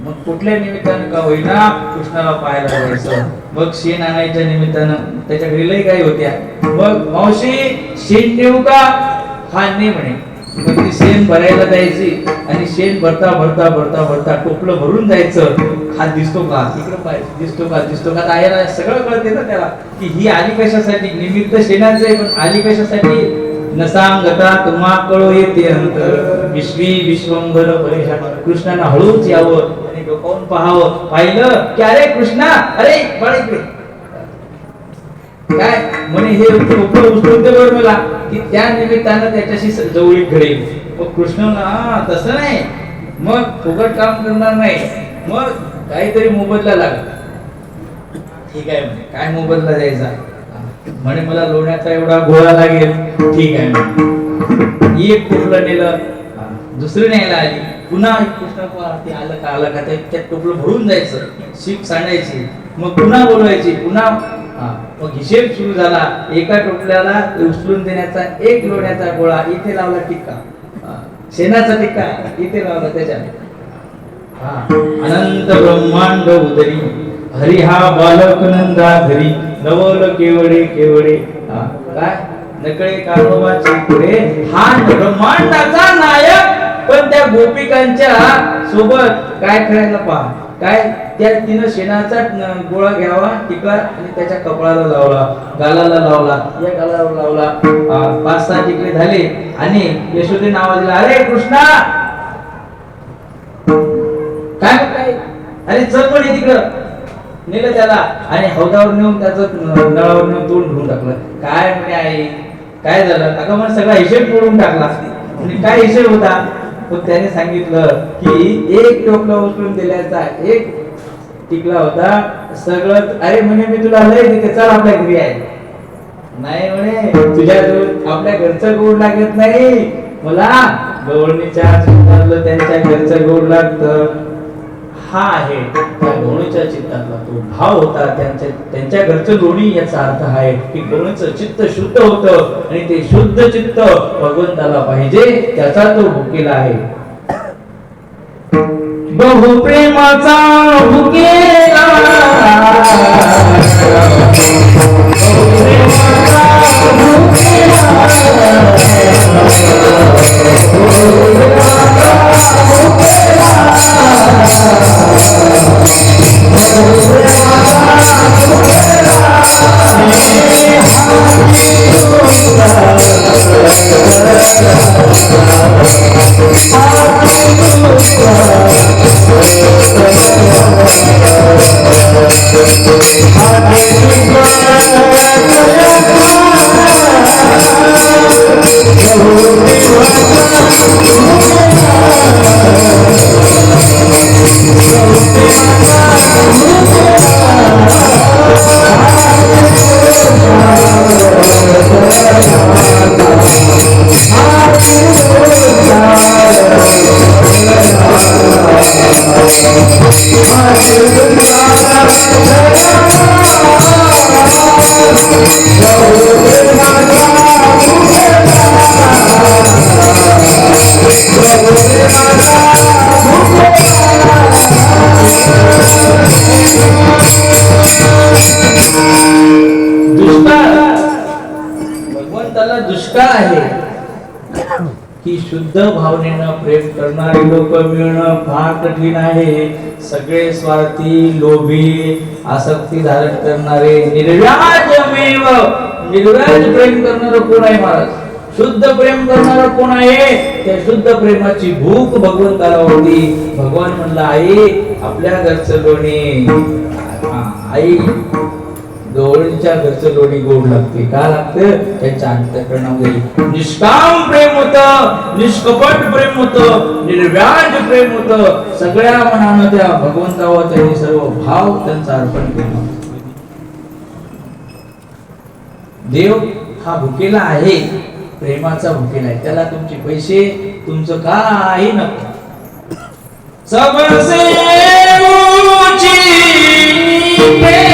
मग कुठल्या निमित्तानं का होईना कृष्णाला पाहायला जायचं. मग शेण आणायच्या निमित्तानं, त्याच्या घरी लई गाई होत्या. मग मावशी शेण नेऊ का? हा ने म्हणे. मग ती शेण भरायला जायची आणि शेण भरता भरता भरता भरता टोपलं भरून जायचं. हा दिसतो का? इकडे पाहिजे, दिसतो का दिसतो का? आयला सगळं कळते ना त्याला की ही आली कशासाठी. निमित्त शेणाचं आहे पण आली कशासाठी? नसांगता तुम्हा कळो येते अंतर, विश्वी विश्वंभर परेशान. कृष्णाने हळूच यावं आणि डोकावून पाहावं. पाहिलं की अरे कृष्णा, अरे बाळ इकडे काय म्हणे, हे उचलून दे बरं मला, की त्या निमित्तानं त्याच्याशी जवळीक घडेल. मग कृष्णाला तसं नाही, मग फुकट काम करणार नाही, मग काहीतरी मोबदला लागला. ठीक आहे म्हणे, काय मोबदला द्यायचा? म्हणे मला लोण्याचा एवढा गोळा लागेल. ठीक आहे म्हणे. एक टोपलं नेलं, दुसरं न्यायला आली, पुन्हा कृष्ण आलं का त्यात टोपलं भरून जायचं, शीप सांडायची, मग पुन्हा बोलवायची, पुन्हा मग हिशेब सुरू झाला. एका टोपल्याला उचलून देण्याचा 1 लोण्याचा गोळा, इथे लावला टिक्का, शेणाचा टिक्का इथे लावला त्याच्यात. अनंत ब्रह्मांड उदरी हरी हा बालक नंदाधरी, नवल केवडे केवडे. काय नकळे काळोबाचे पुढे, हा ब्रह्मांडाचा नायक. पण त्या गोपिकांच्या सोबत काय करायला पहा, काय त्या तिनं शेणाचा गोळा घ्यावा, टिकला आणि त्याच्या कपाळाला लावला, गालाला लावला, या गालावर लावला. 5-6 टिकले झाले आणि यशोदेने आवाज दिला, अरे कृष्णा काय काय, अरे चल पण तिकडं. नेलं त्याला आणि हौदावर नेऊन त्याचं नळावर नेऊन तोंड धुवून टाकलं. काय म्हणे आई, काय झालं? अगं मग सगळा हिशेब तोडून टाकला. म्हणजे काय हिशेब होता? पण त्याने सांगितलं की 1 टोपलं उचलून दिल्याचा 1 टिकला होता सगळं. अरे म्हणे मी तुला लय देते, चल आपल्या घरी आहे. नाही म्हणे, तुझ्या आपल्या घरचं गोड लागत नाही मला, गवळणीच्या चित्तातलं त्यांच्या घरचं गोड लागतं. हा आहे त्या गवळणीच्या चित्तातला तो भाव होता, त्यांच्या घरचं लोणी. याचा अर्थ आहे की गवळणीचं चित्त शुद्ध होतं आणि ते शुद्ध चित्त भगवंताला पाहिजे, त्याचा तो भुकेला आहे. बहु प्रेमाचा भुकेला, बहु प्रेमाचा भगवंताला दुष्काळ आहे की शुद्ध भावनेनं प्रेम करणारे लोक मिळणं फार कठीण आहे. सगळे स्वार्थी, लोभी, आसक्ती धारण करणारे, निर्व्याजमेव निर्व्याज प्रेम करणारं कोण आहे महाराज? शुद्ध प्रेम करणारं कोण आहे? त्या शुद्ध प्रेमाची भूक भगवंताला होती. भगवान म्हणला, आई आपल्या घरचं लोणी, आई जवळच्या घरचं लोणी गोड लागते. का लागतं? त्यांच्या अंतःकरणामध्ये निष्काम प्रेम होतं, निष्कपट प्रेम होतं, निर्व्याज प्रेम होतं. सगळ्या मनानं त्या भगवंतावर त्यांनी सर्व भाव त्यांचा अर्पण केला. देव हा भुकेला आहे, प्रेमाचा भुकेला आहे. त्याला तुमचे पैसे, तुमचं काही नको. सबसे ऊंची प्रेम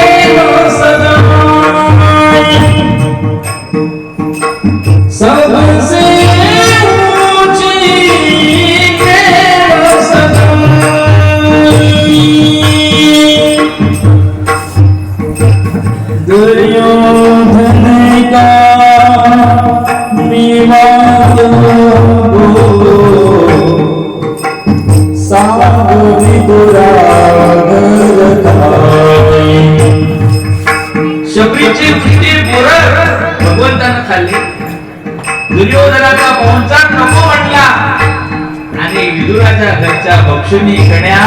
सबसे ऊंची प्रेम दुर्योधन का मीवात सागरी शबरीची किती पोरं भगवंतानं खाल्ली. दुर्योधनाचा पवनचा नको म्हटला आणि विदुराच्या घरच्या भक्षुनी कण्या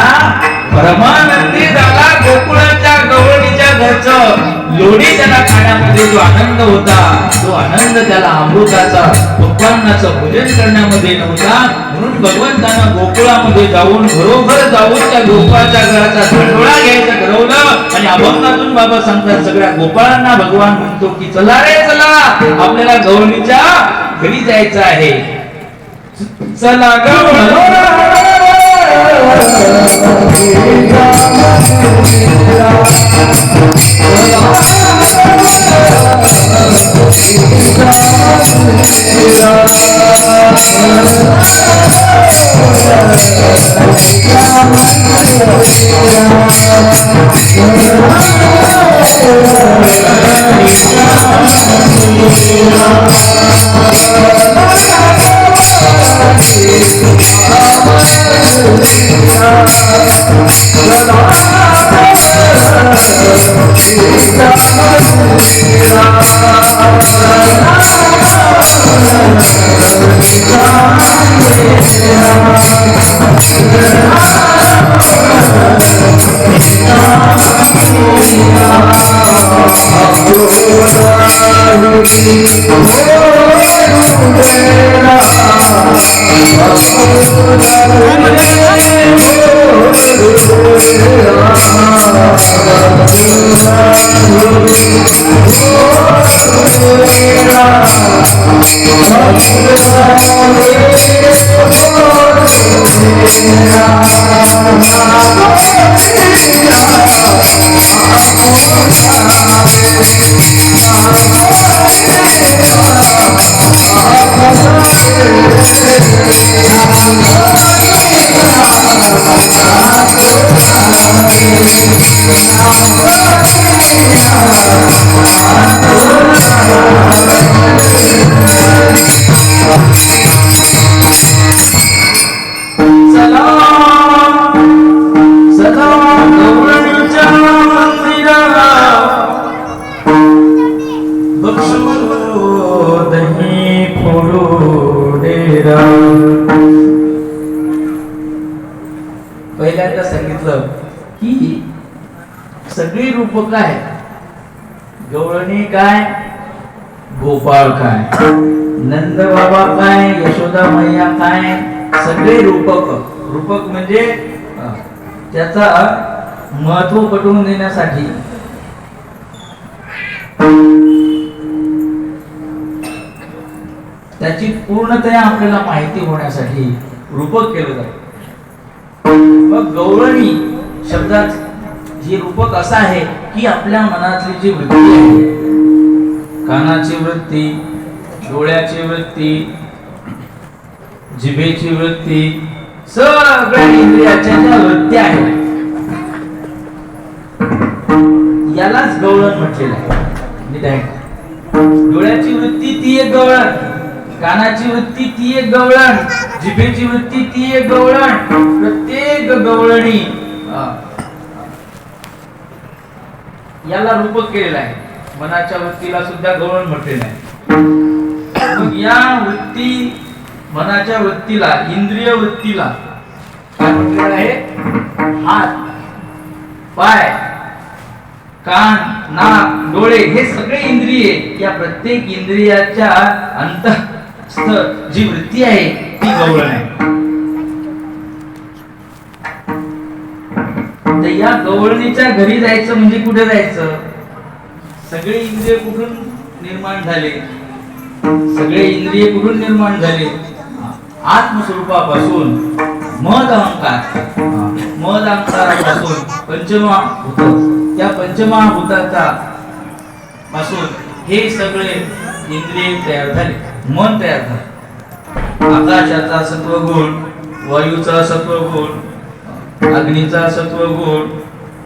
परमानंदी झाला. गोकुळाच्या गवळणीच्या घरचं लोणी त्याला खाण्यामध्ये जो आनंद होता, तो आनंद त्याला अमृताचा, पक्वान्नाचं भोजन करण्यामध्ये नव्हता. म्हणून भगवंतानं गोकुळामध्ये जाऊन, घरोघर जाऊन त्या गोपाळाच्या घराचा धडोळा घ्यायचं ठरवलं. आणि अभंगातून बाबा सांगतात, सगळ्या गोपाळांना भगवान म्हणतो की चला रे चला, आपल्याला गवळणीच्या घरी जायचं आहे. चला पहिल्यांदा सांगितलं की सगळी रूप काय गवळणी काय, गोपाळ काय, नंद बाबा काय, यशोदा मैया काय, सगळे रूपक. रूपक म्हणजे त्याचा महत्व पटवून देण्यासाठी त्याची पूर्णतया आपल्याला माहिती होण्यासाठी रूपक केलं जातं. मग गवळणी शब्दात हे रूपक असं आहे की आपल्या मनातली जी वृत्ती आहे, कानाची वृत्ती, डोळ्याची वृत्ती, जिभेची वृत्ती, सगळ्या इंद्रियाच्या ज्या वृत्ती आहेत यालाच गवळण म्हटलेलं आहे. डोळ्याची वृत्ती ती एक गवळण, कानाची वृत्ती ती एक गवळण, जिभेची वृत्ती ती एक गवळण. प्रत्येक गवळणी याला रूपक केलेलं आहे. मनाच्या वृत्तीला सुद्धा गवळण म्हटलेलं आहे. मग या वृत्ती, मनाच्या वृत्तीला, इंद्रिय वृत्तीला काय म्हटलेलं आहे? हात, पाय, कान, नाक, डोळे हे सगळे इंद्रिये, या प्रत्येक इंद्रियाच्या अंतस्थ जी वृत्ती आहे ती गवळण आहे. तर या गवळणीच्या घरी जायचं म्हणजे कुठे जायचं? सगळे इंद्रिय कुठून निर्माण झाले? सगळे इंद्रिय कुठून निर्माण झाले? आत्मस्वरूपापासून मद अहंकार, मद अहंकारापासून पंचमहाभूत, त्या पंचमहाभूताचा पासून हे सगळे इंद्रिय तयार झाले, मन तयार झाले. आकाशाचा सत्वगुण, वायूचा सत्वगुण, अग्नीचा सत्वगुण,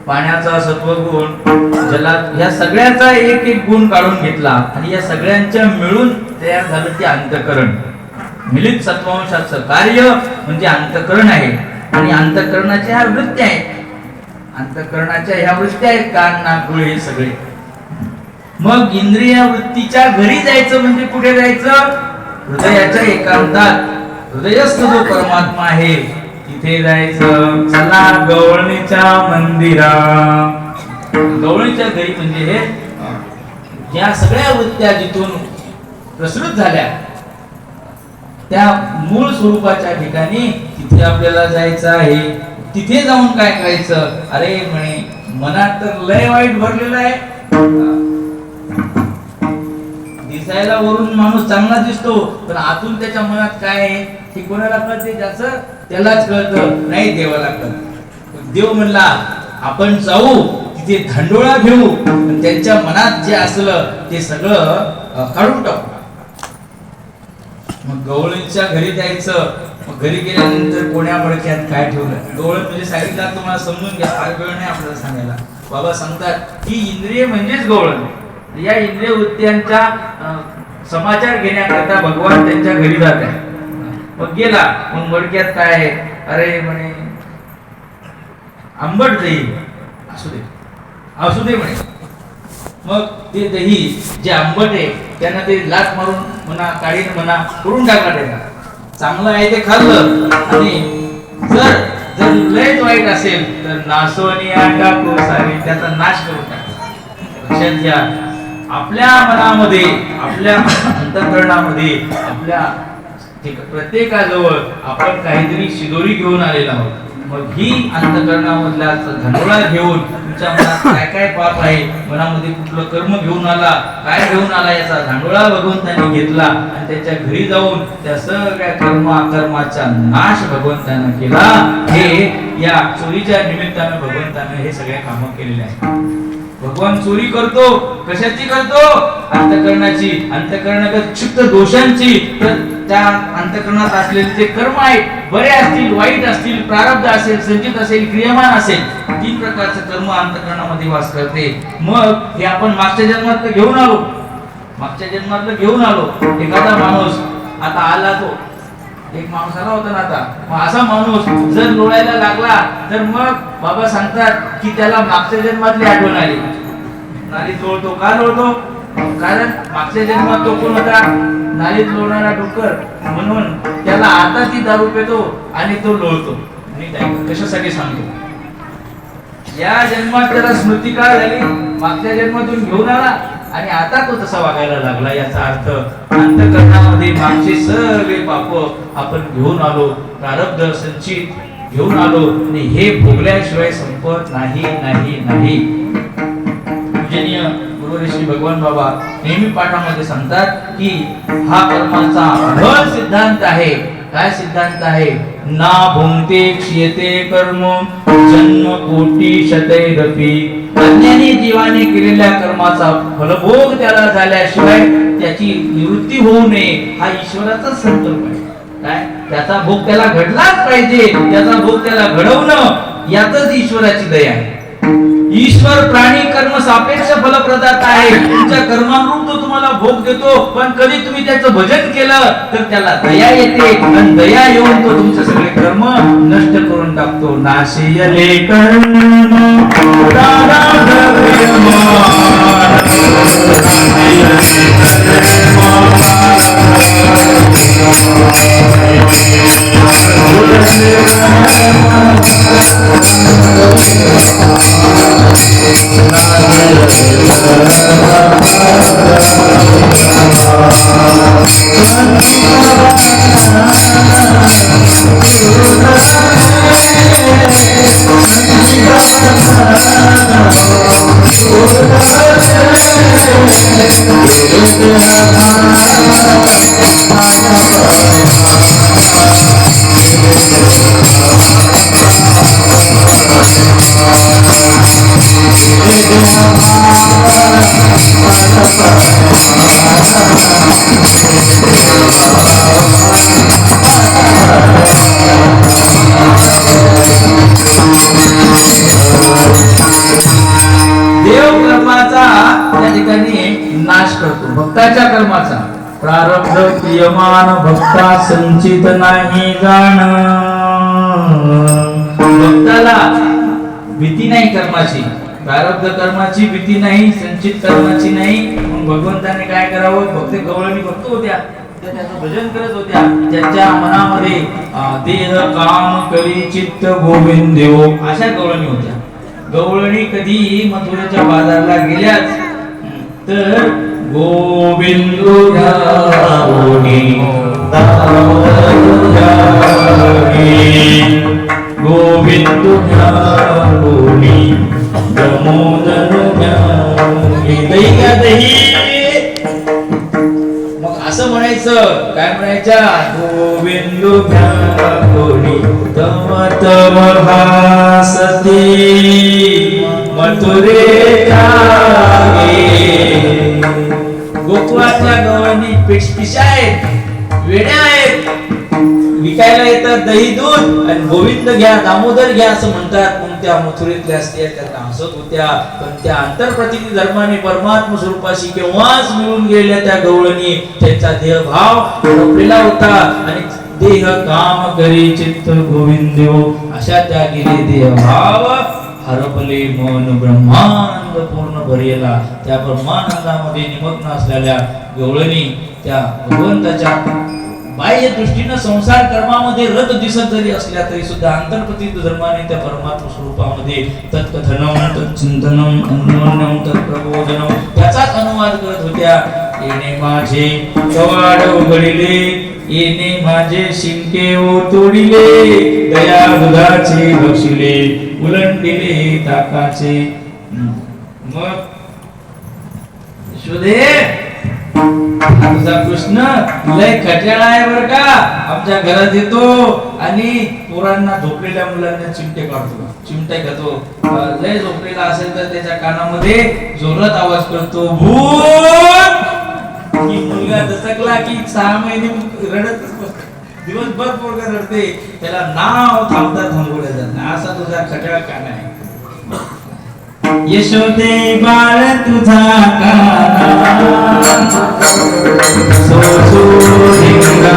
पाण्याचा सत्वगुण, जलात, या सगळ्याचा एक एक गुण काढून घेतला आणि या सगळ्यांच्या मिळून तयार झालं ते अंतःकरण. मिलित सत्वांशाचं कार्य म्हणजे अंतःकरण आहे आणि अंतःकरणाच्या ह्या वृत्ती आहेत. अंतःकरणाच्या ह्या वृत्ती आहेत, कान, नाक, डोळे हे सगळे. मग इंद्रिय वृत्तीच्या घरी जायचं म्हणजे कुठे जायचं? हृदयाच्या एकांतात, हृदयस्थ जो परमात्मा आहे तिथे जायचं. चला गवळणीच्या मंदिरा. गवळणीच्या घरी म्हणजे हे या सगळ्या वृत्त्या जिथून प्रसृत झाल्या त्या मूळ स्वरूपाच्या ठिकाणी तिथे आपल्याला जायचं आहे. तिथे जाऊन काय करायचं? अरे म्हणे मनात तर लय वाईट भरलेलं आहे. दिसायला वरून माणूस चांगला दिसतो पण आतून त्याच्या मनात काय आहे हे कोणाला कळते? ज्याचं त्यालाच कळतं, नाही देवाला कळतं. देव म्हणला आपण जाऊ तिथे धांडोळा घेऊ, त्यांच्या मनात जे असलं ते सगळं काढून टाकू. मग गवळणीच्या घरी जायचं. मग घरी गेल्यानंतर कोण्या मडक्यात काय ठेवलं? गवळण म्हणजे सांगितलं, तुम्हाला समजून घ्या, फार वेळ नाही आपल्याला सांगायला. बाबा सांगतात की इंद्रिय म्हणजेच गवळण. या इंद्रिय वृत्त्यांचा समाचार घेण्याकरता भगवान त्यांच्या घरी जात आहे. मग गेला, मग मडक्यात काय आहे? अरे म्हणे आंबट दही, असू दे असू दे म्हणे. मग ते दही जे आंबट आहे त्यांना ते लाट मारून म्हणा, काढीन म्हणा, करून टाकला. त्याला चांगलं आहे ते खाल्लं आणि जर जर लयच वाईट असेल तर नासवणी टाकू सारी, त्याचा नाश करून टाकला. लक्षात घ्या, आपल्या मनामध्ये, आपल्या अंतःकरणामध्ये, आपल्या प्रत्येकाजवळ आपण काहीतरी शिदोरी घेऊन आलेला आहोत. मग ही अंतःकरणामधला धांडोळा घेऊन तुमच्या मनात काय काय पाप आहे, मनामध्ये कुठलं कर्म घेऊन आला, काय घेऊन आला, याचा धांडोळा भगवंताने घेतला आणि त्याच्या घरी जाऊन त्या सगळ्या कर्म अकर्माचा नाश भगवंताने केला. हे या चोरीच्या निमित्तानं भगवंताने हे सगळे कामं केलेले आहेत. भगवान चोरी करतो, कशाची करतो? अंतःकरणाची. अंतःकरणागत क्षुब्ध दोषांची. तर त्या अंतःकरणात असलेले जे कर्म आहेत, बरे असतील, वाईट असतील, प्रारब्ध असेल, संचित असेल, क्रियमान असेल, 3 प्रकारचे कर्म अंतःकरणामध्ये वास करते. मग हे आपण मागच्या जन्मात घेऊन आलो, मागच्या जन्मात घेऊन आलो. एखादा माणूस आता आला, तो एक माणूस आला होता ना आता, मग असा माणूस जर लोळायला लागला तर मग बाबा सांगतात की त्याला मागच्या जन्मातली आठवण आली. नालीत लोळतो. का लोळतो? कारण मागच्या जन्मात तो कोण होता? नालीत लोळणारा डुक्कर. म्हणून त्याला आता ती दारू पितो आणि तो लोळतो. कशासाठी सांगतो? या जन्मात त्याला स्मृती काळ झाली, मागच्या जन्मातून घेऊन आला आणि आता तो तसा वागायला लागला. याचा अर्थ अंतःकरणामध्ये मागचे सगळे पाप आपण घेऊन आलो, प्रारब्ध संचित घेऊन आलो आणि हे भोगल्याशिवाय संपत नाही नाही नाही. पूजनीय गुरुवर्य श्री भगवान बाबा नेहमी पाठामध्ये सांगतात की हा कर्माचा अढळ सिद्धांत आहे. काय सिद्धांत आहे? ना भुंक्ते क्षीयते कर्म जन्म कोटी शतैरपि. अज्ञानी जीवाने केलेल्या कर्माचा फलभोग त्याला झाल्याशिवाय त्याची निवृत्ती होऊ नये हा ईश्वराचा संकल्प आहे. काय? त्याचा भोग त्याला घडलाच पाहिजे, त्याचा भोग त्याला घडवणं यातच ईश्वराची दया आहे. ईश्वर प्राणी कर्म सापेक्ष फलप्रदाता आहे. तुमच्या कर्मानुरूप तो तुम्हाला भोग देतो, पण कधी तुम्ही त्याचं भजन केलं तर त्याला दया येते आणि दया येऊन तो तुमचे सगळे कर्म नष्ट करून टाकतो. नाशियले कर्म नाश करतो. भक्ताच्या कर्माचा प्रारब्ध क्रियमान भक्ता संचित नाही जाण. भक्ताला भीती नाही कर्माची, प्रारब्ध कर्माची भीती नाही, संचित कर्माची नाही. मग भगवंताने काय करावं? भक्त गवळणी भक्त होत्या, त्याचं भजन करत होत्या. त्यांच्या मनामध्ये देह काम करी चित्त गोविंद देव अशा गवळणी होत्या. गवळणी कधी मथुरेच्या बाजारला गेल्याच तर गोविंद घ्यावोनी गोविंद घ्यावोनी दमोदर घ्यावोनी दही घ्या दही. मग असं म्हणायचं, काय म्हणायच्या? गोविंद घ्यावोनी तम तम भासती मथुरेच्या गोकुळाच्या गवळणी पिशपिशा आहेत, वेड्या आहेत, विकायला येतात दही दूध आणि गोविंद घ्या दामोदर घ्या असं म्हणतात. मग त्या मथुरेतल्या स्त्रिया त्यांना हसत होत्या. पण त्या आंतरप्रतिनिधी धर्माने परमात्म स्वरूपाशी केव्हाच मिळून गेल्या त्या गवळणी. त्यांचा देहभाव हरपलेला होता आणि देह काम करी चित्त गोविंद देव अशा त्या गेले देहभाव हरपले. मन ब्रह्मानंद पूर्ण भरलेला त्या ब्रह्मानंदामध्ये निमग्न असलेल्या गवळणी त्या भगवंताच्या बाह्य दृष्टीनं संसार कर्मामध्ये रत दिसत जरी असल्या तरी सुद्धा अंतर्प्रतिनिधी धर्माने त्या परमात्मा स्वरूपामध्ये तत्कथनम तच्चिंतनम अन्योन्यम तत्प्रबोधनम त्याचाच अनुवाद करत होत्या. येणे माझे कवाड उघडिले, येणे माझे शिंके ओ तोडिले, दया दुधाचे बक्षिले उलंडिले ताकाचे. मग यशोदे तुझा कृष्ण लय खट्याळ आहे बर का. आमच्या घरात येतो आणि पोरांना झोपलेल्या मुलांना चिमटे काढतो, चिमटे घेतो. लय झोपलेला असेल तर त्याच्या कानामध्ये जोरात आवाज करतो भूत. की मुलगा दचकला की 6 महिने रडतच बसतो, दिवसभर पोरगा रडते, त्याला नाव थांबता थांबवलं जात नाही. असा तुझा खट्याळ काना आहे. यशोदे बाळ तुझा काना सोसू ढिंगा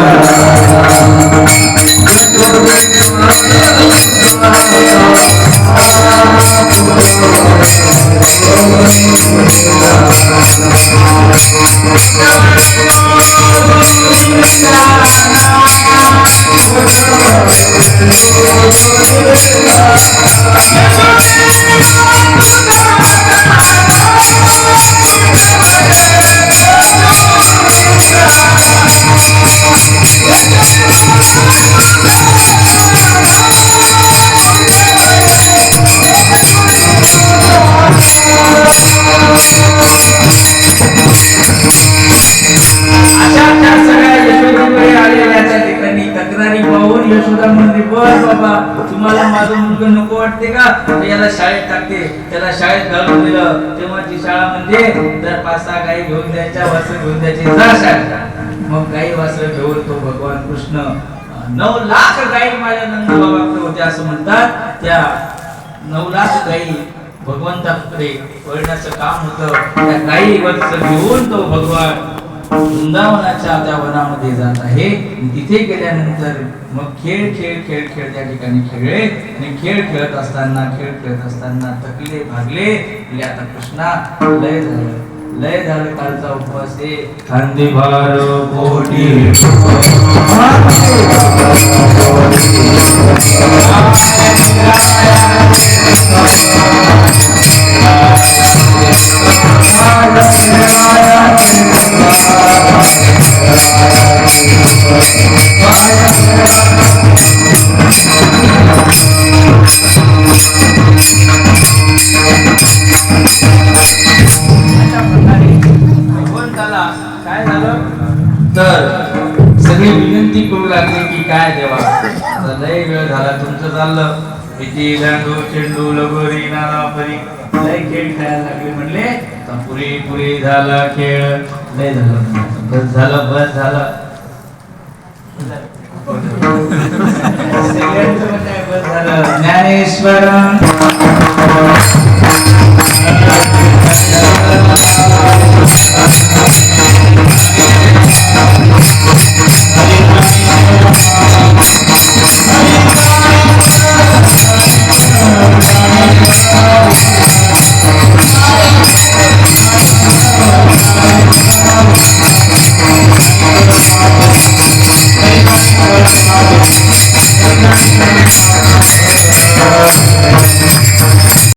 तक्रारी पाहून यशोदा म्हणली बर बाबा तुम्हाला माझं मुलगा नको वाटते का याला शाळेत टाकते. त्याला शाळेत घालून दिलं तेव्हा ती शाळा म्हणजे जर 5-6 गाई घेऊन द्यायच्या वासर घेऊन द्यायचे जा शाळेत. मग गाई वासर घेऊन तो भगवान कृष्ण 9 लाख गाई माझ्या नंद बाबाकडे होत्या असं म्हणतात. त्या 9 लाख गाई भगवंताकडे वळण्याचं काम होतं. त्या गाई वत्स घेऊन तो भगवान वृंदावनाच्या त्या वनामध्ये जात आहे. तिथे गेल्यानंतर मग खेळ त्या ठिकाणी खेळले आणि खेळ खेळत असताना थकले भागले. आता कृष्णा लय झालं कालचा उपवास आहे. खांदे भार पोटी काय झालं तर सगळे विनंती करू लागले की काय देवा लय वेळ झाला तुमचं चाललं किती दांडू चेंडू लगोरी नाना परी लय खेळ खेळायला लागले. म्हणले पुरी झाला खेळ लय झालं बस झालं बस झालं. ज्ञानेश्वर